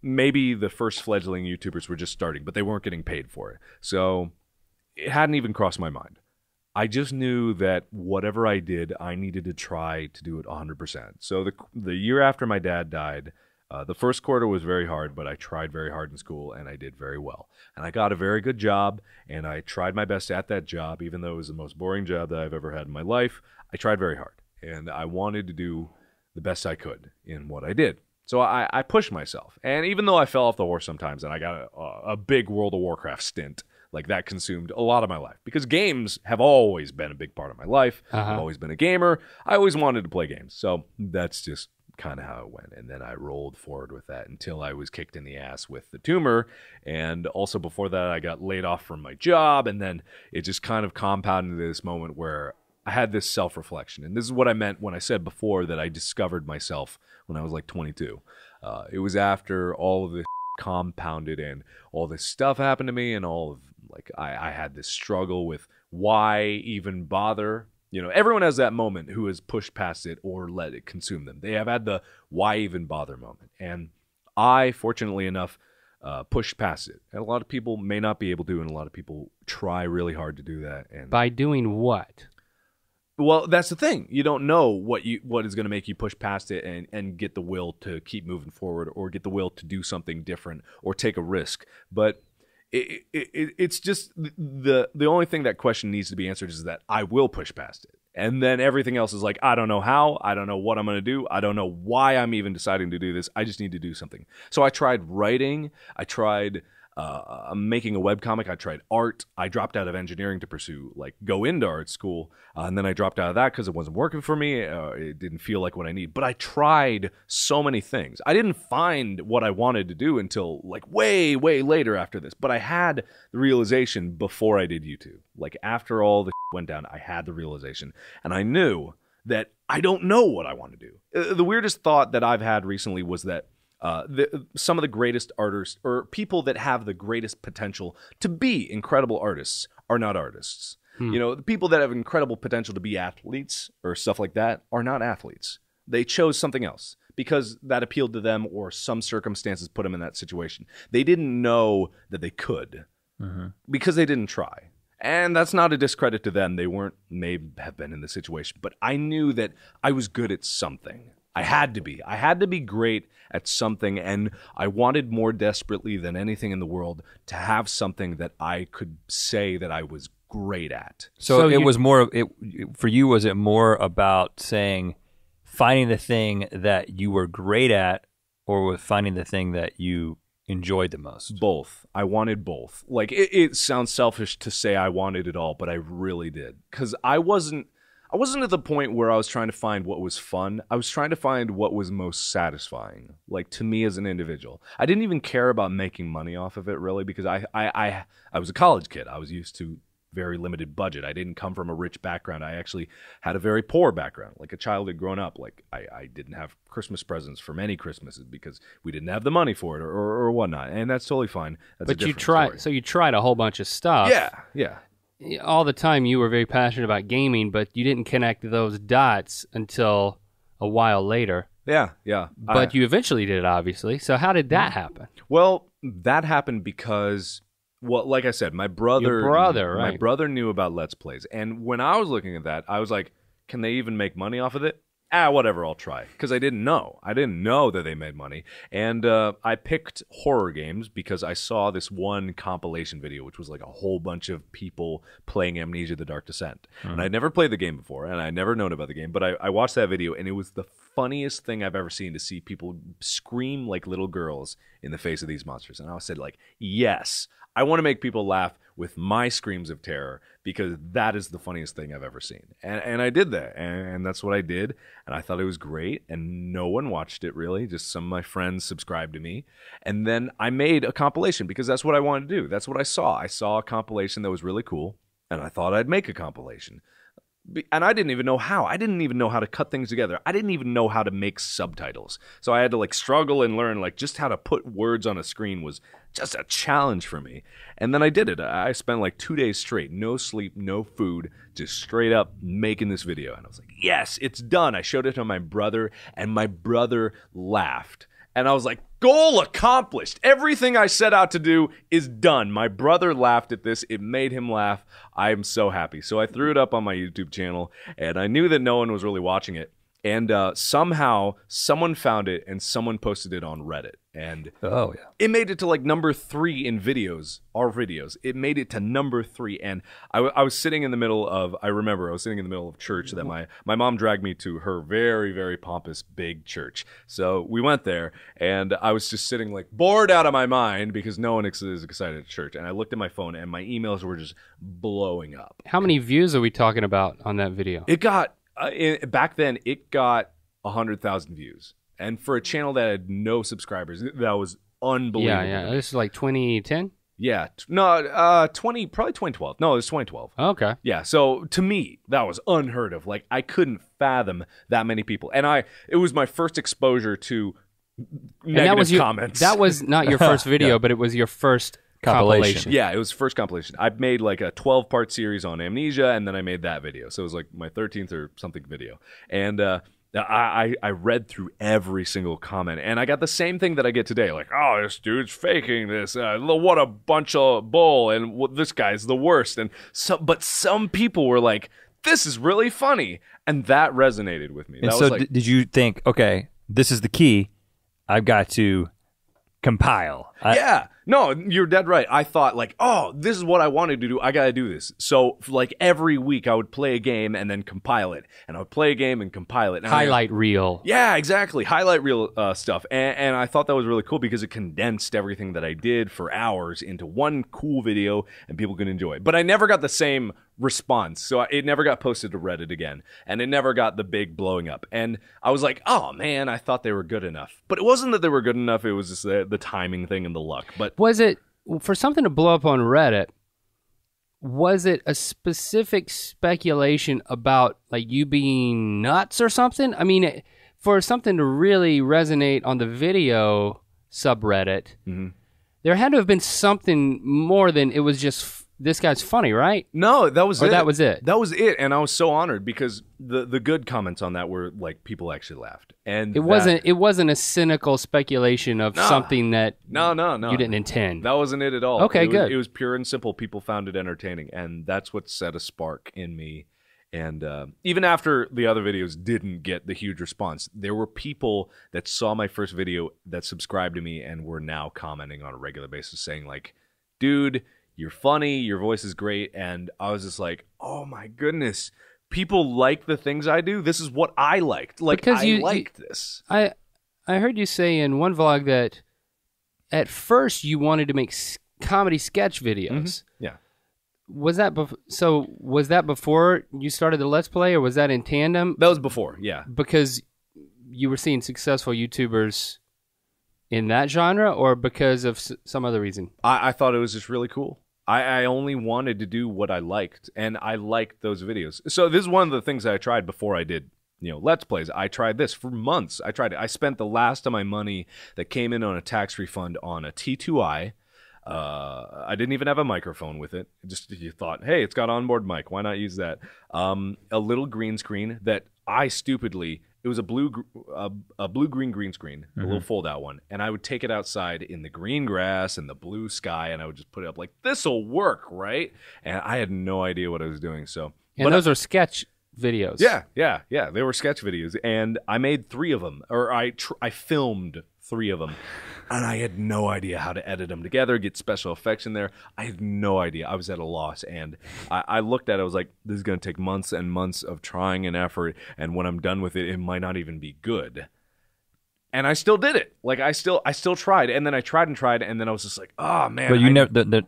Speaker 3: Maybe the first fledgling YouTubers were just starting, but they weren't getting paid for it. So it hadn't even crossed my mind. I just knew that whatever I did, I needed to try to do it 100%. So the year after my dad died, the first quarter was very hard, but I tried very hard in school, and I did very well. And I got a very good job, and I tried my best at that job, even though it was the most boring job that I've ever had in my life. I tried very hard, and I wanted to do the best I could in what I did. So I pushed myself. And even though I fell off the horse sometimes, and I got a big World of Warcraft stint, like, that consumed a lot of my life, because games have always been a big part of my life. I've always been a gamer. I always wanted to play games. So that's just kind of how it went. And then I rolled forward with that until I was kicked in the ass with the tumor. And also before that, I got laid off from my job. And then it just kind of compounded this moment where I had this self-reflection. And this is what I meant when I said before that I discovered myself when I was like 22. It was after all of this compounded and all this stuff happened to me, and all of, like, I had this struggle with why even bother. Everyone has that moment who has pushed past it or let it consume them. They have had the why even bother moment. And I, fortunately enough, pushed past it. And a lot of people may not be able to, and a lot of people try really hard to do that. And
Speaker 2: by doing what?
Speaker 3: Well, that's the thing. You don't know what is going to make you push past it and get the will to keep moving forward, or get the will to do something different or take a risk. But it's just the only thing that question needs to be answered is that I will push past it. And then everything else is like, I don't know how, I don't know what I'm going to do, I don't know why I'm even deciding to do this, I just need to do something. So I tried writing, I tried making a webcomic, I tried art, I dropped out of engineering to pursue, go into art school, and then I dropped out of that because it wasn't working for me, it didn't feel like what I need. But I tried so many things. I didn't find what I wanted to do until way, way later after this, but I had the realization before I did YouTube. After all the went down, I had the realization, and I knew that I don't know what I want to do. The weirdest thought that I've had recently was that some of the greatest artists, or people that have the greatest potential to be incredible artists, are not artists. The people that have incredible potential to be athletes or stuff like that are not athletes. They chose something else because that appealed to them, or some circumstances put them in that situation. They didn't know that they could because they didn't try. And that's not a discredit to them. They may have been in the situation, but I knew that I was good at something. I had to be. I had to be great at something, and I wanted more desperately than anything in the world to have something that I could say that I was great at.
Speaker 1: So it was more, for you, was it more about finding the thing that you were great at, or with finding the thing that you enjoyed the most?
Speaker 3: Both. I wanted both. It sounds selfish to say I wanted it all, but I really did. Because I wasn't I wasn't at the point where I was trying to find what was fun. I was trying to find what was most satisfying, like to me as an individual. I didn't even care about making money off of it really, because I was a college kid. I was used to very limited budget. I didn't come from a rich background. I actually had a very poor background. Like a child had grown up. Like I didn't have Christmas presents for many Christmases because we didn't have the money for it or whatnot. And that's totally fine. That's
Speaker 2: but you tried, so you tried a whole bunch of stuff.
Speaker 3: Yeah.
Speaker 2: All the time you were very passionate about gaming, but you didn't connect those dots until a while later.
Speaker 3: Yeah.
Speaker 2: But you eventually did, obviously. So how did that happen?
Speaker 3: Well, that happened because, well, like I said, my brother knew about Let's Plays. And when I was looking at that, I was like, can they even make money off of it? Whatever, I'll try. Because I didn't know. I didn't know that they made money. And I picked horror games because I saw this one compilation video, which was like a whole bunch of people playing Amnesia: The Dark Descent. And I'd never played the game before, and I'd never known about the game. But I watched that video, and it was the funniest thing I've ever seen to see people scream like little girls in the face of these monsters. And I said, like, yes, I want to make people laugh with my screams of terror because that is the funniest thing I've ever seen. And I did that, and that's what I did, and I thought it was great, and no one watched it really. Just some of my friends subscribed to me, and then I made a compilation because that's what I wanted to do. That's what I saw. I saw a compilation that was really cool, and I thought I'd make a compilation. And I didn't even know how. I didn't even know how to cut things together. I didn't even know how to make subtitles. So I had to like struggle and learn like just how to put words on a screen was just a challenge for me. And then I did it. I spent like 2 days straight, no sleep, no food, just straight up making this video. And I was like, yes, it's done. I showed it to my brother, and my brother laughed. And I was like, goal accomplished. Everything I set out to do is done. My brother laughed at this. It made him laugh. I am so happy. So I threw it up on my YouTube channel, and I knew that no one was really watching it. And somehow someone found it and someone posted it on Reddit. And it made it to like number 3 in videos, our videos. It made it to number 3. And I was sitting in the middle of, I remember I was sitting in the middle of church that my mom dragged me to her very, very pompous big church. So we went there, and I was just sitting like bored out of my mind because no one is excited at church. And I looked at my phone, and my emails were just blowing up.
Speaker 2: How many views are we talking about on that video?
Speaker 3: It got... back then, it got 100,000 views, and for a channel that had no subscribers, that was unbelievable.
Speaker 2: Yeah. This is like 2010.
Speaker 3: Yeah, probably 2012. No, it was 2012.
Speaker 2: Okay.
Speaker 3: Yeah, so to me, that was unheard of. Like I couldn't fathom that many people, and it was my first exposure to negative comments.
Speaker 2: That was not your first video, but it was your first compilation.
Speaker 3: Yeah, it was first compilation. I made like a 12-part series on Amnesia, and then I made that video. So it was like my 13th or something video. And I read through every single comment, and I got the same thing that I get today. Like, oh, this dude's faking this. What a bunch of bull, and this guy's the worst. But some people were like, this is really funny. And that resonated with me.
Speaker 1: And so did you think, okay, this is the key. I've got to compile.
Speaker 3: Yeah. No, you're dead right. I thought like, oh, this is what I wanted to do. I got to do this. So like every week I would play a game and then compile it. And I would play a game and compile it. And
Speaker 2: highlight reel.
Speaker 3: Yeah, exactly. Highlight reel stuff. And I thought that was really cool because it condensed everything that I did for hours into one cool video and people could enjoy it. But I never got the same response. So it never got posted to Reddit again. And it never got the big blowing up. And I was like, oh man, I thought they were good enough. But it wasn't that they were good enough. It was just the timing thing and the luck. But
Speaker 2: was it, for something to blow up on Reddit, was it a specific speculation about like you being nuts or something? I mean, for something to really resonate on the video subreddit, there had to have been something more than it was just this guy's funny, right?
Speaker 3: No, that was it.
Speaker 2: That was it.
Speaker 3: That was it, and I was so honored because the good comments on that were like people actually laughed, and
Speaker 2: it wasn't a cynical speculation of something that
Speaker 3: no
Speaker 2: you didn't intend.
Speaker 3: That wasn't it at all.
Speaker 2: Okay, good.
Speaker 3: It was pure and simple. People found it entertaining, and that's what set a spark in me. And even after the other videos didn't get the huge response, there were people that saw my first video that subscribed to me and were now commenting on a regular basis, saying like, "Dude, you're funny, your voice is great." And I was just like, oh my goodness, people like the things I do. This is what I liked. Like, because I liked this.
Speaker 2: I heard you say in one vlog that at first you wanted to make comedy sketch videos.
Speaker 3: Yeah.
Speaker 2: Was that was that before you started the Let's Play, or was that in tandem?
Speaker 3: That was before, yeah.
Speaker 2: Because you were seeing successful YouTubers in that genre, or because of some other reason?
Speaker 3: I thought it was just really cool. I only wanted to do what I liked, and I liked those videos. So this is one of the things that I tried before I did, Let's Plays. I tried this for months. I tried it. I spent the last of my money that came in on a tax refund on a T2i. I didn't even have a microphone with it. Just you thought, hey, it's got onboard mic. Why not use that? A little green screen that I stupidly. It was a blue-green green screen, a little fold-out one, and I would take it outside in the green grass and the blue sky, and I would just put it up like, this'll work, right? And I had no idea what I was doing.
Speaker 2: And those are sketch videos.
Speaker 3: Yeah. They were sketch videos, and I made 3 of them, or I filmed 3 of them, and I had no idea how to edit them together, get special effects in there. I had no idea. I was at a loss, and I looked at it, I was like, this is going to take months and months of trying and effort, and when I'm done with it, it might not even be good. And I still did it. Like, I still tried, and then I tried, and then I was just like, oh, man.
Speaker 1: But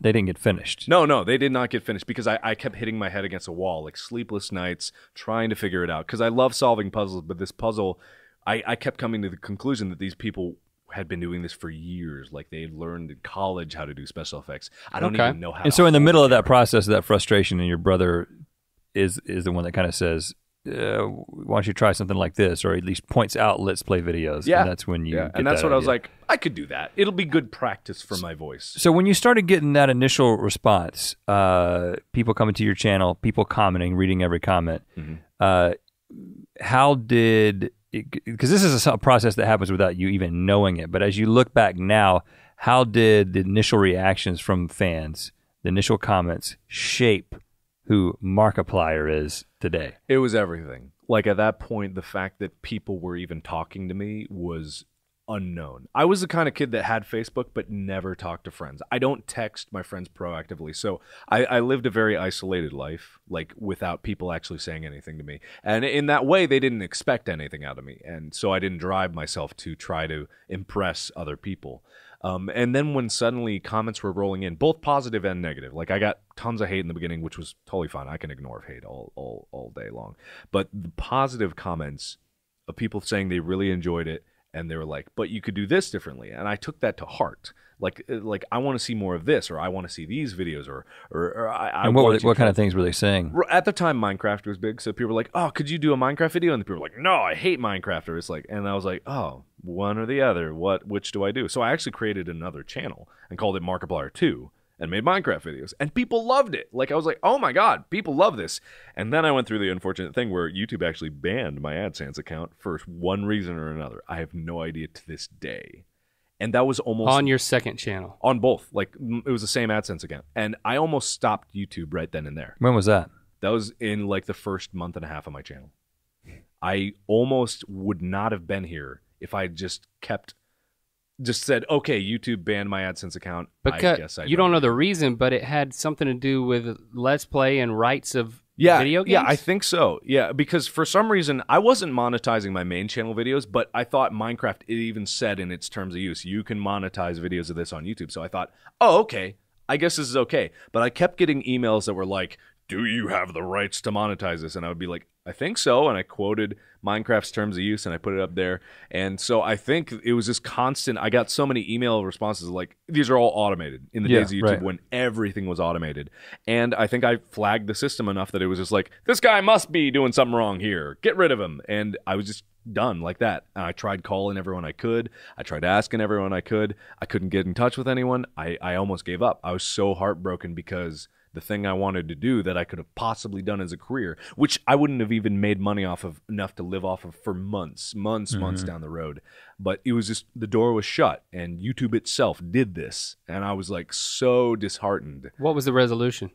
Speaker 1: they didn't get finished.
Speaker 3: No, they did not get finished because I kept hitting my head against a wall, like sleepless nights, trying to figure it out. Because I love solving puzzles, but this puzzle, I kept coming to the conclusion that these people had been doing this for years. Like, they had learned in college how to do special effects. I don't even know how.
Speaker 1: And so in the middle of that process, of that frustration, and your brother is the one that kind of says, why don't you try something like this, or at least points out Let's Play videos.
Speaker 3: Yeah.
Speaker 1: And that's when you get
Speaker 3: and that's
Speaker 1: that
Speaker 3: what
Speaker 1: idea.
Speaker 3: I was like, I could do that. It'll be good practice for my voice.
Speaker 1: So when you started getting that initial response, people coming to your channel, people commenting, reading every comment, how did... Because this is a process that happens without you even knowing it, but as you look back now, how did the initial reactions from fans, the initial comments, shape who Markiplier is today?
Speaker 3: It was everything. Like, at that point, the fact that people were even talking to me was unknown. I was the kind of kid that had Facebook but never talked to friends. I don't text my friends proactively. So I lived a very isolated life, like, without people actually saying anything to me. And in that way, they didn't expect anything out of me. And so I didn't drive myself to try to impress other people. And then when suddenly comments were rolling in, both positive and negative, like, I got tons of hate in the beginning, which was totally fine. I can ignore hate all day long. But the positive comments of people saying they really enjoyed it, and they were like, but you could do this differently. And I took that to heart. Like I want to see more of this, or I want to see these videos, or
Speaker 1: And what kind of things were they saying?
Speaker 3: At the time, Minecraft was big, so people were like, oh, could you do a Minecraft video? And the people were like, no, I hate Minecraft. Or it's like, and I was like, oh, one or the other. Which do I do? So I actually created another channel and called it Markiplier 2. And made Minecraft videos, and people loved it. Like, I was like, oh my god, people love this. And then I went through the unfortunate thing where YouTube actually banned my AdSense account for one reason or another. I have no idea to this day. And that was almost...
Speaker 2: On your second channel?
Speaker 3: On both. Like, it was the same AdSense account. And I almost stopped YouTube right then and there.
Speaker 1: When was that?
Speaker 3: That was in, like, the first month and a half of my channel. I almost would not have been here if I just said, okay, YouTube banned my AdSense account.
Speaker 2: Because
Speaker 3: I guess
Speaker 2: you don't know the reason, but it had something to do with Let's Play and rights of video games?
Speaker 3: Yeah, I think so. Yeah, because for some reason, I wasn't monetizing my main channel videos, but I thought Minecraft, it even said in its terms of use, you can monetize videos of this on YouTube. So I thought, oh, okay, I guess this is okay. But I kept getting emails that were like, do you have the rights to monetize this? And I would be like, I think so. And I quoted Minecraft's terms of use and I put it up there. And so I think it was this constant, I got so many email responses like, these are all automated in the days of YouTube when everything was automated. And I think I flagged the system enough that it was just like, this guy must be doing something wrong here. Get rid of him. And I was just done like that. And I tried calling everyone I could. I tried asking everyone I could. I couldn't get in touch with anyone. I almost gave up. I was so heartbroken because the thing I wanted to do that I could have possibly done as a career, which I wouldn't have even made money off of enough to live off of for months down the road. But it was just, the door was shut and YouTube itself did this. And I was like so disheartened.
Speaker 2: What was the resolution?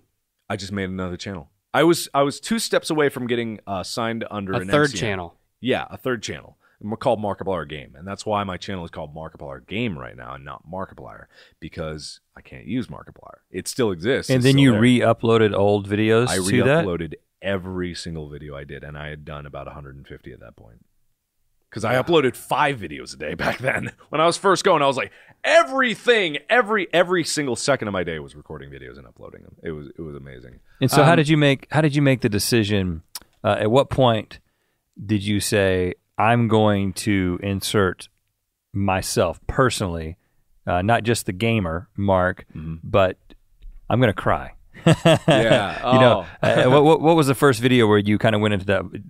Speaker 3: I just made another channel. I was 2 steps away from getting signed under
Speaker 2: a third channel.
Speaker 3: Yeah, a third channel. And we're called Markiplier Game, and that's why my channel is called Markiplier Game right now and not Markiplier, because I can't use Markiplier. It still exists.
Speaker 1: And then you re-uploaded old videos
Speaker 3: I
Speaker 1: to that?
Speaker 3: re-uploaded every single video I did, and I had done about 150 at that point. Because I uploaded 5 videos a day back then. When I was first going, I was like, every single second of my day was recording videos and uploading them. It was amazing.
Speaker 1: And so how did you make the decision? At what point did you say, I'm going to insert myself personally, not just the gamer, Mark, but I'm going to cry?
Speaker 3: Yeah.
Speaker 1: What was the first video where you kind of went into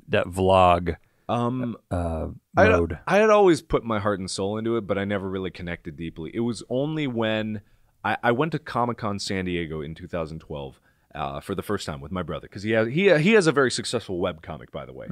Speaker 1: that vlog mode?
Speaker 3: I had always put my heart and soul into it, but I never really connected deeply. It was only when I went to Comic-Con San Diego in 2012 for the first time with my brother, because he has a very successful webcomic, by the way.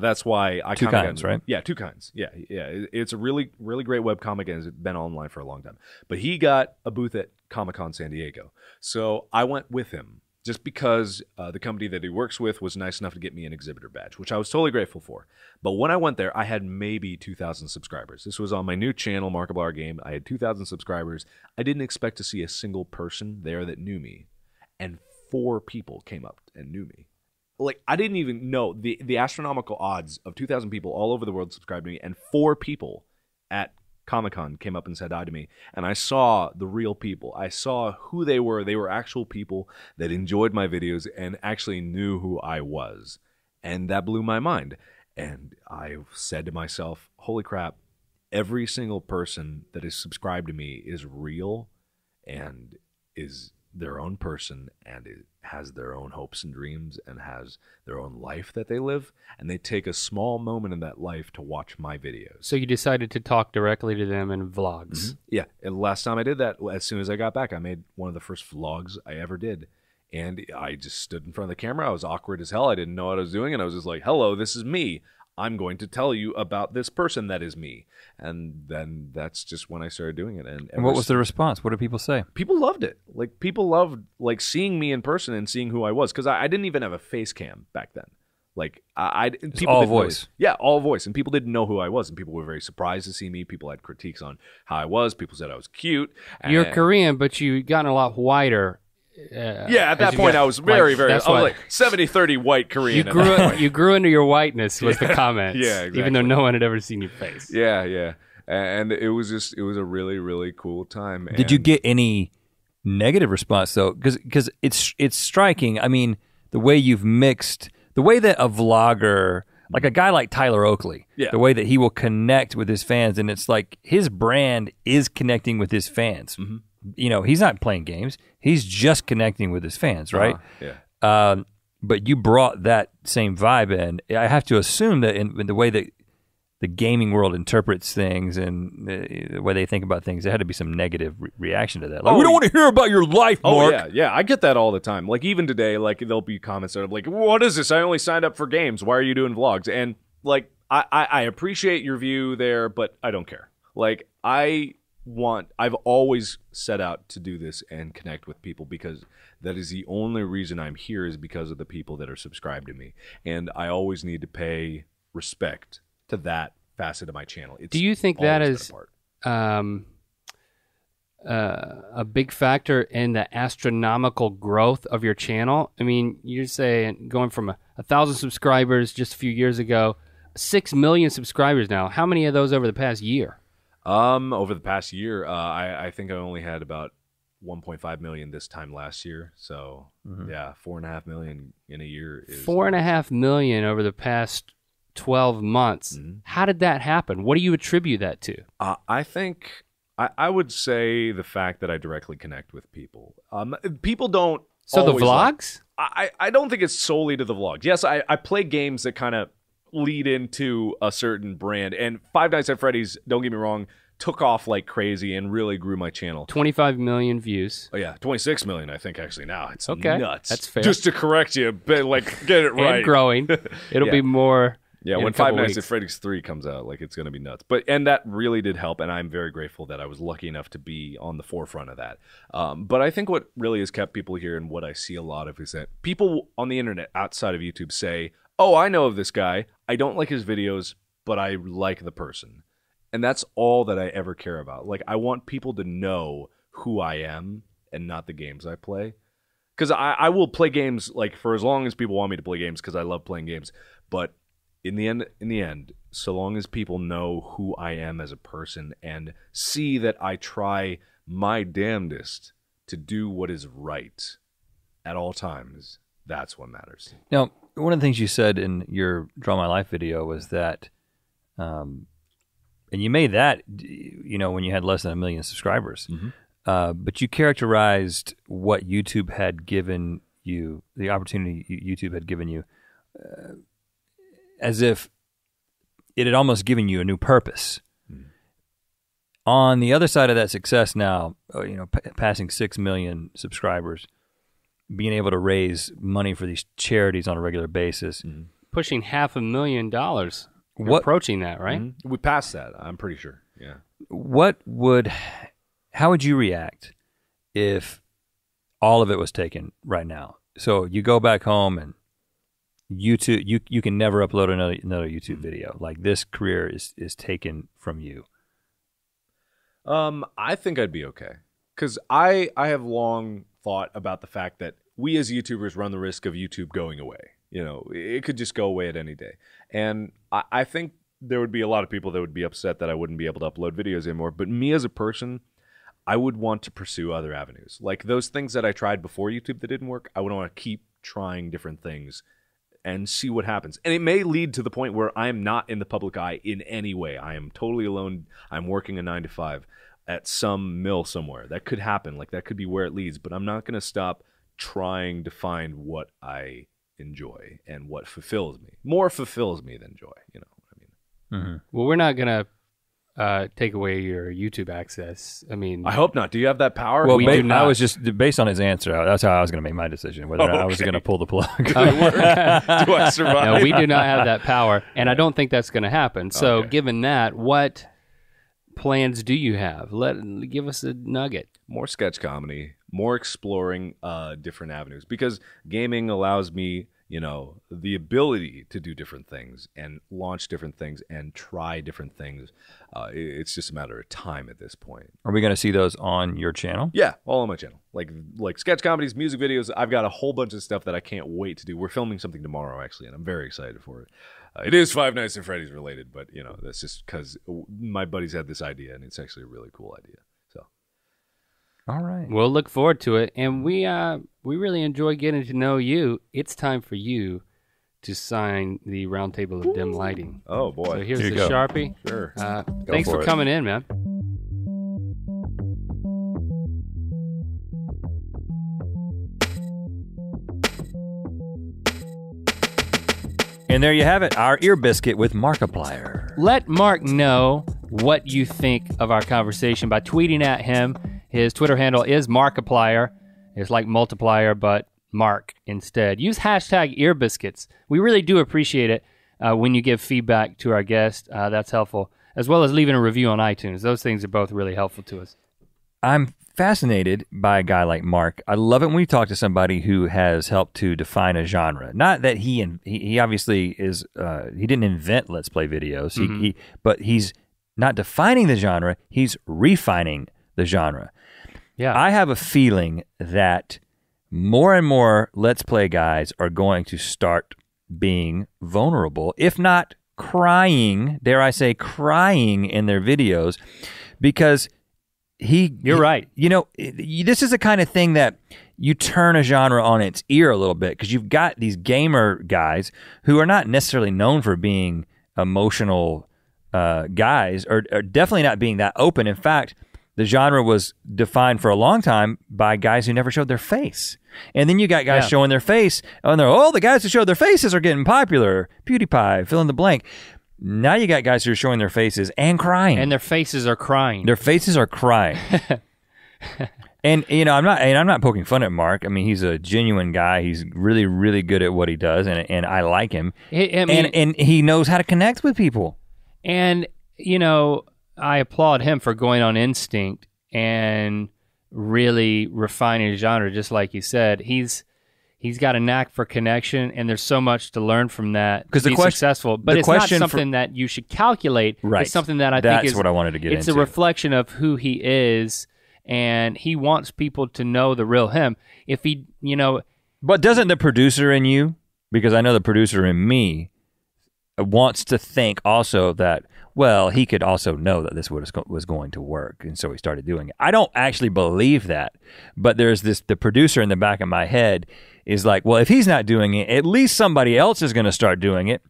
Speaker 3: That's why I
Speaker 1: Two Kinds, right?
Speaker 3: Yeah, Two Kinds. Yeah. It's a really, really great webcomic, and it's been online for a long time. But he got a booth at Comic-Con San Diego, so I went with him. Just because the company that he works with was nice enough to get me an exhibitor badge, which I was totally grateful for. But when I went there, I had maybe 2,000 subscribers. This was on my new channel, Markiplier Game. I had 2,000 subscribers. I didn't expect to see a single person there that knew me. And 4 people came up and knew me. Like, I didn't even know the astronomical odds of 2,000 people all over the world subscribed to me, and 4 people at Comic-Con came up and said hi to me, and I saw the real people. I saw who they were. They were actual people that enjoyed my videos and actually knew who I was, and that blew my mind. And I said to myself, holy crap, every single person that is subscribed to me is real and is their own person, and it has their own hopes and dreams and has their own life that they live, and they take a small moment in that life to watch my videos.
Speaker 2: So you decided to talk directly to them in vlogs.
Speaker 3: Yeah, and last time I did that, as soon as I got back, I made one of the first vlogs I ever did, and I just stood in front of the camera. I was awkward as hell. I didn't know what I was doing, and I was just like, hello, this is me. I'm going to tell you about this person that is me. And then that's just when I started doing it. And
Speaker 1: what was the response? What did people say?
Speaker 3: People loved it. Like, people loved seeing me in person and seeing who I was, because I didn't even have a face cam back then. Like, people
Speaker 1: all voice.
Speaker 3: All voice, and people didn't know who I was, and people were very surprised to see me. People had critiques on how I was. People said I was cute.
Speaker 2: You're Korean, but you gotten a lot whiter.
Speaker 3: At that point, I was very, I was like 70-30 white Korean.
Speaker 2: You grew into your whiteness was the comments.
Speaker 3: Yeah, exactly.
Speaker 2: Even though no one had ever seen your face.
Speaker 3: Yeah. And it was a really, really cool time.
Speaker 1: Did you get any negative response though? Because it's striking. I mean, the way you've mixed, the way that a vlogger, like a guy like Tyler Oakley, the way that he will connect with his fans, and it's like his brand is connecting with his fans. You know, he's not playing games. He's just connecting with his fans, right? But you brought that same vibe in. I have to assume that in the way that the gaming world interprets things and the way they think about things, there had to be some negative reaction to that. Like, we don't want to hear about your life, Mark.
Speaker 3: Oh, yeah. I get that all the time. Like, even today, like, there'll be comments that are like, what is this? I only signed up for games. Why are you doing vlogs? And, like, I appreciate your view there, but I don't care. Like, I've always set out to do this and connect with people, because that is the only reason I'm here, is because of the people that are subscribed to me. And I always need to pay respect to that facet of my channel.
Speaker 2: Do you think that is a big factor in the astronomical growth of your channel? I mean, you're saying going from 1,000 subscribers just a few years ago, 6 million subscribers now. How many of those over the past year?
Speaker 3: Over the past year, I think I only had about 1.5 million this time last year. So yeah, 4.5 million in a year.
Speaker 2: 4.5 million over the past 12 months. How did that happen? What do you attribute that to?
Speaker 3: I think I would say the fact that I directly connect with people. People don't.
Speaker 2: So the vlogs?
Speaker 3: I don't think it's solely to the vlogs. Yes, I play games that kind of lead into a certain brand, and Five Nights at Freddy's, don't get me wrong, took off like crazy and really grew my channel. 25
Speaker 2: million views.
Speaker 3: Oh yeah, 26 million I think actually now. It's
Speaker 2: okay.
Speaker 3: Nuts.
Speaker 2: That's fair.
Speaker 3: Just to correct you, but like get it right.
Speaker 2: And growing. It'll be more.
Speaker 3: Yeah, when Five Nights at Freddy's 3 comes out, like it's going to be nuts. And that really did help, and I'm very grateful that I was lucky enough to be on the forefront of that. But I think what really has kept people here, and what I see a lot of, is that people on the internet outside of YouTube say, oh, I know of this guy. I don't like his videos, but I like the person. And that's all that I ever care about. Like, I want people to know who I am and not the games I play. Because I will play games, like, for as long as people want me to play games, because I love playing games. But in the end, so long as people know who I am as a person and see that I try my damnedest to do what is right at all times, that's what matters.
Speaker 1: Now, one of the things you said in your Draw My Life video was that, and you made that, when you had less than 1 million subscribers, but you characterized what YouTube had given you, the opportunity YouTube had given you, as if it had almost given you a new purpose. On the other side of that success now, passing 6 million subscribers, being able to raise money for these charities on a regular basis.
Speaker 2: Pushing $500,000. We're approaching that, right?
Speaker 3: We passed that, I'm pretty sure. Yeah.
Speaker 1: How would you react if all of it was taken right now? So you go back home and YouTube, you can never upload another YouTube video. Like, this career is taken from you.
Speaker 3: I think I'd be okay. Because I have long thought about the fact that we as YouTubers run the risk of YouTube going away. It could just go away at any day. And I think there would be a lot of people that would be upset that I wouldn't be able to upload videos anymore. But me as a person, I would want to pursue other avenues. Like those things that I tried before YouTube that didn't work, I would want to keep trying different things and see what happens. And it may lead to the point where I am not in the public eye in any way. I am totally alone. I'm working a 9 to 5 at some mill somewhere. That could happen. Like, that could be where it leads. But I'm not going to stop trying to find what I enjoy and what fulfills me. More fulfills me than joy. You know what I mean?
Speaker 2: Well, we're not going to take away your YouTube access. I mean,
Speaker 3: I hope not. Do you have that power?
Speaker 1: Well, I was just based on his answer. That's how I was going to make my decision, whether I was going to pull the plug.
Speaker 3: Do I survive?
Speaker 2: No, we do not have that power, and I don't think that's going to happen. So, given that, what plans do you have? Give us a nugget.
Speaker 3: More sketch comedy, more exploring different avenues, because gaming allows me, the ability to do different things and launch different things and try different things. It's just a matter of time at this point.
Speaker 1: Are we going to see those on your channel?
Speaker 3: Yeah, all on my channel. Like sketch comedies, music videos. I've got a whole bunch of stuff that I can't wait to do. We're filming something tomorrow, actually, and I'm very excited for it. It is Five Nights at Freddy's related, but that's just because my buddies had this idea, and it's actually a really cool idea. So,
Speaker 1: all right,
Speaker 2: we'll look forward to it, and we really enjoy getting to know you. It's time for you to sign the Round Table of Dim Lighting.
Speaker 3: Oh boy!
Speaker 2: So here's the Sharpie.
Speaker 3: Sure.
Speaker 2: Thanks for coming in, man.
Speaker 1: And there you have it, our ear biscuit with Markiplier.
Speaker 2: Let Mark know what you think of our conversation by tweeting at him. His Twitter handle is Markiplier. It's like multiplier, but Mark instead. Use hashtag earbiscuits. We really do appreciate it when you give feedback to our guest. That's helpful, as well as leaving a review on iTunes. Those things are both really helpful to us.
Speaker 1: I'm fascinated by a guy like Mark. I love it when we talk to somebody who has helped to define a genre. Not that he obviously is, he didn't invent Let's Play videos, but he's not defining the genre, he's refining the genre.
Speaker 2: Yeah.
Speaker 1: I have a feeling that more and more Let's Play guys are going to start being vulnerable, if not crying, dare I say crying in their videos, because
Speaker 2: You're right.
Speaker 1: This is the kind of thing that you turn a genre on its ear a little bit, because you've got these gamer guys who are not necessarily known for being emotional guys, or definitely not being that open. In fact, the genre was defined for a long time by guys who never showed their face. And then you got guys showing their face, and the guys who showed their faces are getting popular. PewDiePie, fill in the blank. Now you got guys who are showing their faces and crying.
Speaker 2: And their faces are crying.
Speaker 1: Their faces are crying. And I'm not poking fun at Mark. I mean, he's a genuine guy. He's really, really good at what he does, and I like him. And he knows how to connect with people.
Speaker 2: And I applaud him for going on instinct and really refining his genre, just like you said. He's got a knack for connection, and there's so much to learn from that to be successful. But it's not something that you should calculate.
Speaker 1: Right.
Speaker 2: It's something that I think is
Speaker 1: what I wanted to get into.
Speaker 2: It's a reflection of who he is, and he wants people to know the real him. If he,
Speaker 1: But doesn't the producer in you, because I know the producer in me, wants to think also that, well, he could also know that this was going to work, and so he started doing it. I don't actually believe that, but there's the producer in the back of my head is like, well, if he's not doing it, at least somebody else is going to start doing it.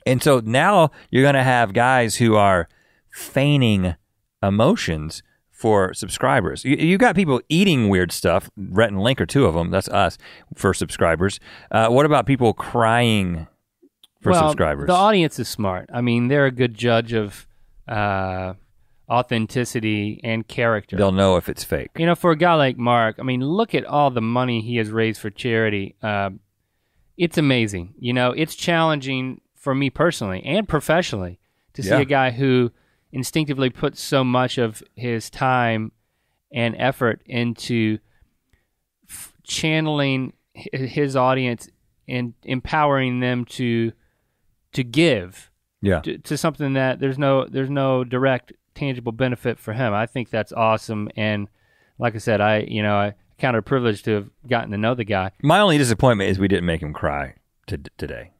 Speaker 1: And so now you're going to have guys who are feigning emotions for subscribers. You got people eating weird stuff. Rhett and Link are two of them. That's us for subscribers. What about people crying for subscribers?
Speaker 2: The audience is smart. I mean, they're a good judge of authenticity and character.
Speaker 1: They'll know if it's fake.
Speaker 2: You know, for a guy like Mark, I mean, look at all the money he has raised for charity. It's amazing. You know, it's challenging for me personally and professionally to see a guy who instinctively puts so much of his time and effort into channeling his audience and empowering them to give to something that there's no direct tangible benefit for him. I think that's awesome, and like I said, I count it a privilege to have gotten to know the guy.
Speaker 1: My only disappointment is we didn't make him cry today.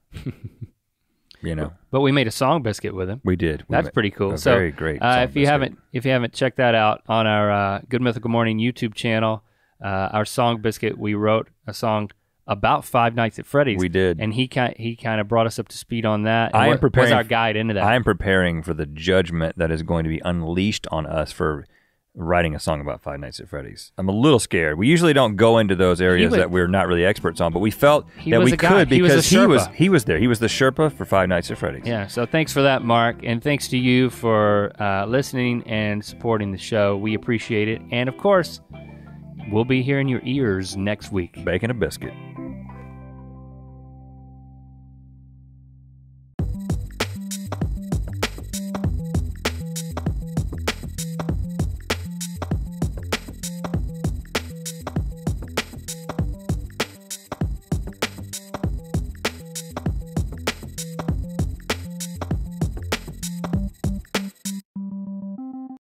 Speaker 1: You know,
Speaker 2: but we made a song biscuit with him.
Speaker 1: We did.
Speaker 2: That's pretty cool.
Speaker 1: So very great.
Speaker 2: If you haven't checked that out on our Good Mythical Morning YouTube channel, our song biscuit, we wrote a song about Five Nights at Freddy's.
Speaker 1: We did,
Speaker 2: and he kind of brought us up to speed on that.
Speaker 1: I am preparing.
Speaker 2: Was our guide into that.
Speaker 1: I am preparing for the judgment that is going to be unleashed on us for writing a song about Five Nights at Freddy's. I'm a little scared. We usually don't go into those areas that we're not really experts on, but we felt that we could because he was there. He was the Sherpa for Five Nights at Freddy's.
Speaker 2: Yeah, so thanks for that, Mark, and thanks to you for listening and supporting the show. We appreciate it. And of course, we'll be here in your ears next week.
Speaker 1: Bacon a biscuit.